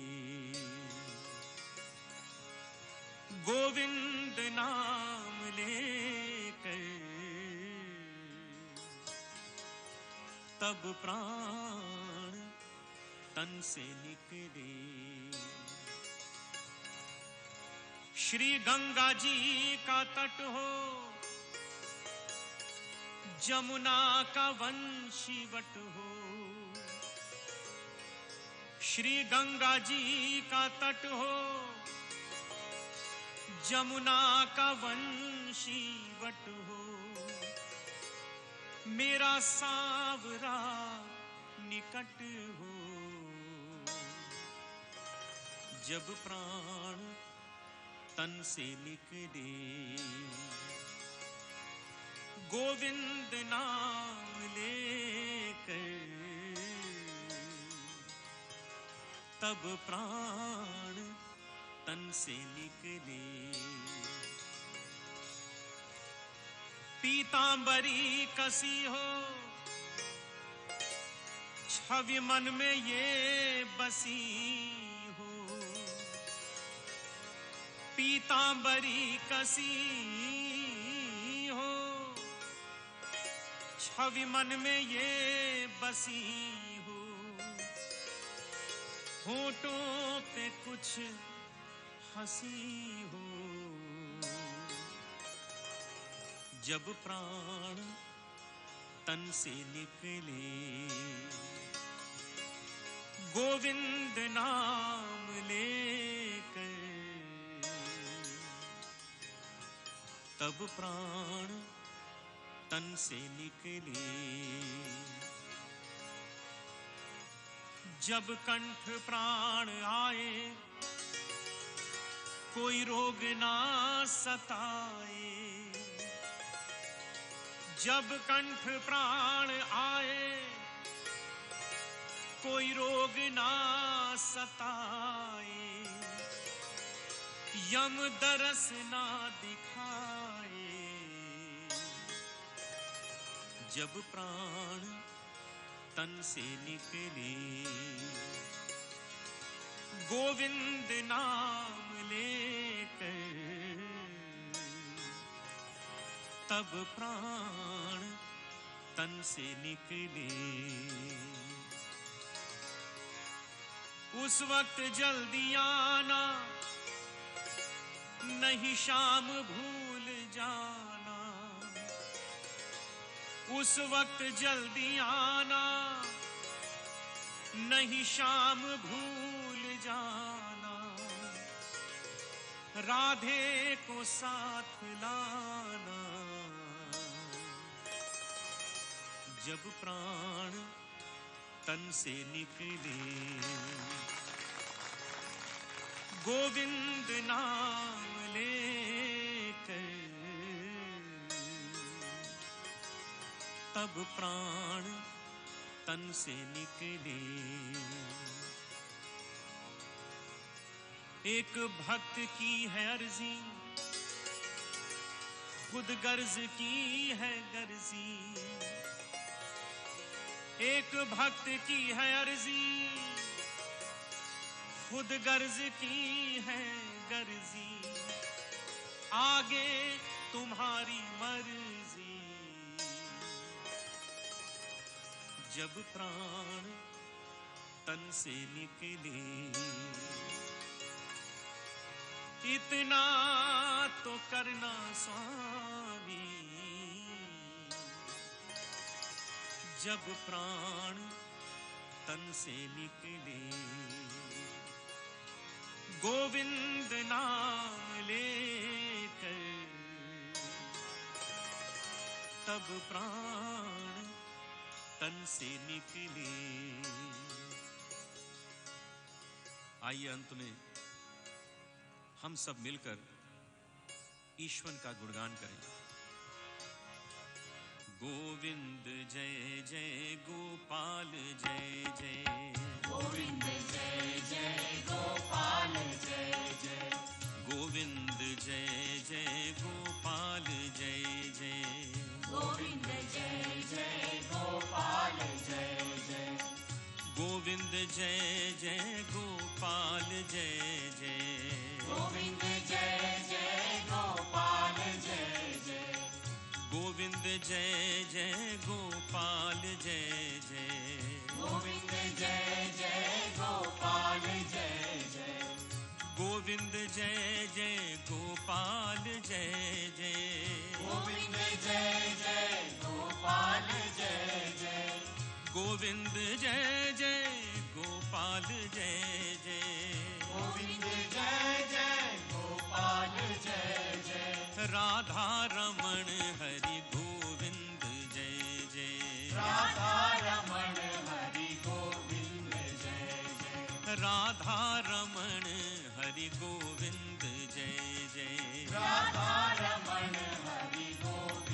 गोविंद नाम लेकर तब प्राण तन से निकले। श्री गंगा जी का तट हो, जमुना का वंशी वट हो। श्री गंगा जी का तट हो, जमुना का वंशी वट हो। मेरा सांवरा निकट हो, जब प्राण तन से निकले। गोविंद नाम लेकर तब प्राण तन से निकले। पीतांबरी कसी हो, छवि मन में ये बसी हो। पीतांबरी कसी हो, छवि मन में ये बसी हो। होठों पे कुछ हंसी हो, जब प्राण तन से निकले। गोविंद नाम लेकर तब प्राण तन से निकले। जब कंठ प्राण आए, कोई रोग ना सताए। जब कंठ प्राण आए, कोई रोग ना सताए। यम दरस ना दिखाए, जब प्राण तन से निकले। गोविंद नाम लेकर तब प्राण तन से निकले। उस वक्त जल्दी आना, नहीं शाम भूल जाना। उस वक्त जल्दी आना, नहीं शाम भूल जाना। राधे को साथ लाना, जब प्राण तन से निकले। गोविंद नाम लेकर तब प्राण तन से निकले। एक भक्त की है अर्जी, खुद गर्ज की है गर्जी। एक भक्त की है अर्जी, खुद गर्ज की है गर्जी। आगे तुम्हारी मर्जी, जब प्राण तन से निकले। इतना तो करना स्वामी, जब प्राण तन से निकले, गोविंद नाम लेकर तब प्राण तन से निकले। आइए अंत में हम सब मिलकर ईश्वर का गुणगान करें। गोविंद जय जय गोपाल जय जय, गोविंद जय जय गोपाल जय जय, गोविंद जय जय गोपाल जय जय, गोविंद जय जय गोपाल जय जय, गोविंद जय जय गोपाल जय जय, गोविंद जय जय गोपाल जय जय, गोविंद जय जय गोपाल जय जय, गोविंद जय जय गोपाल जय जय, गोविंद जय जय गोपाल जय जय, गोविंद जय जय गोपाल जय जय, गोविंद जय जय गोपाल जय जय, गोविंद जय जय गोपाल जय जय, राधा रमण हरि गोविंद जय जय, राधा रमण हरि गोविंद जय जय, राधा रमण हरि गोविंद जय जय, राधा रमण हरि गोविंद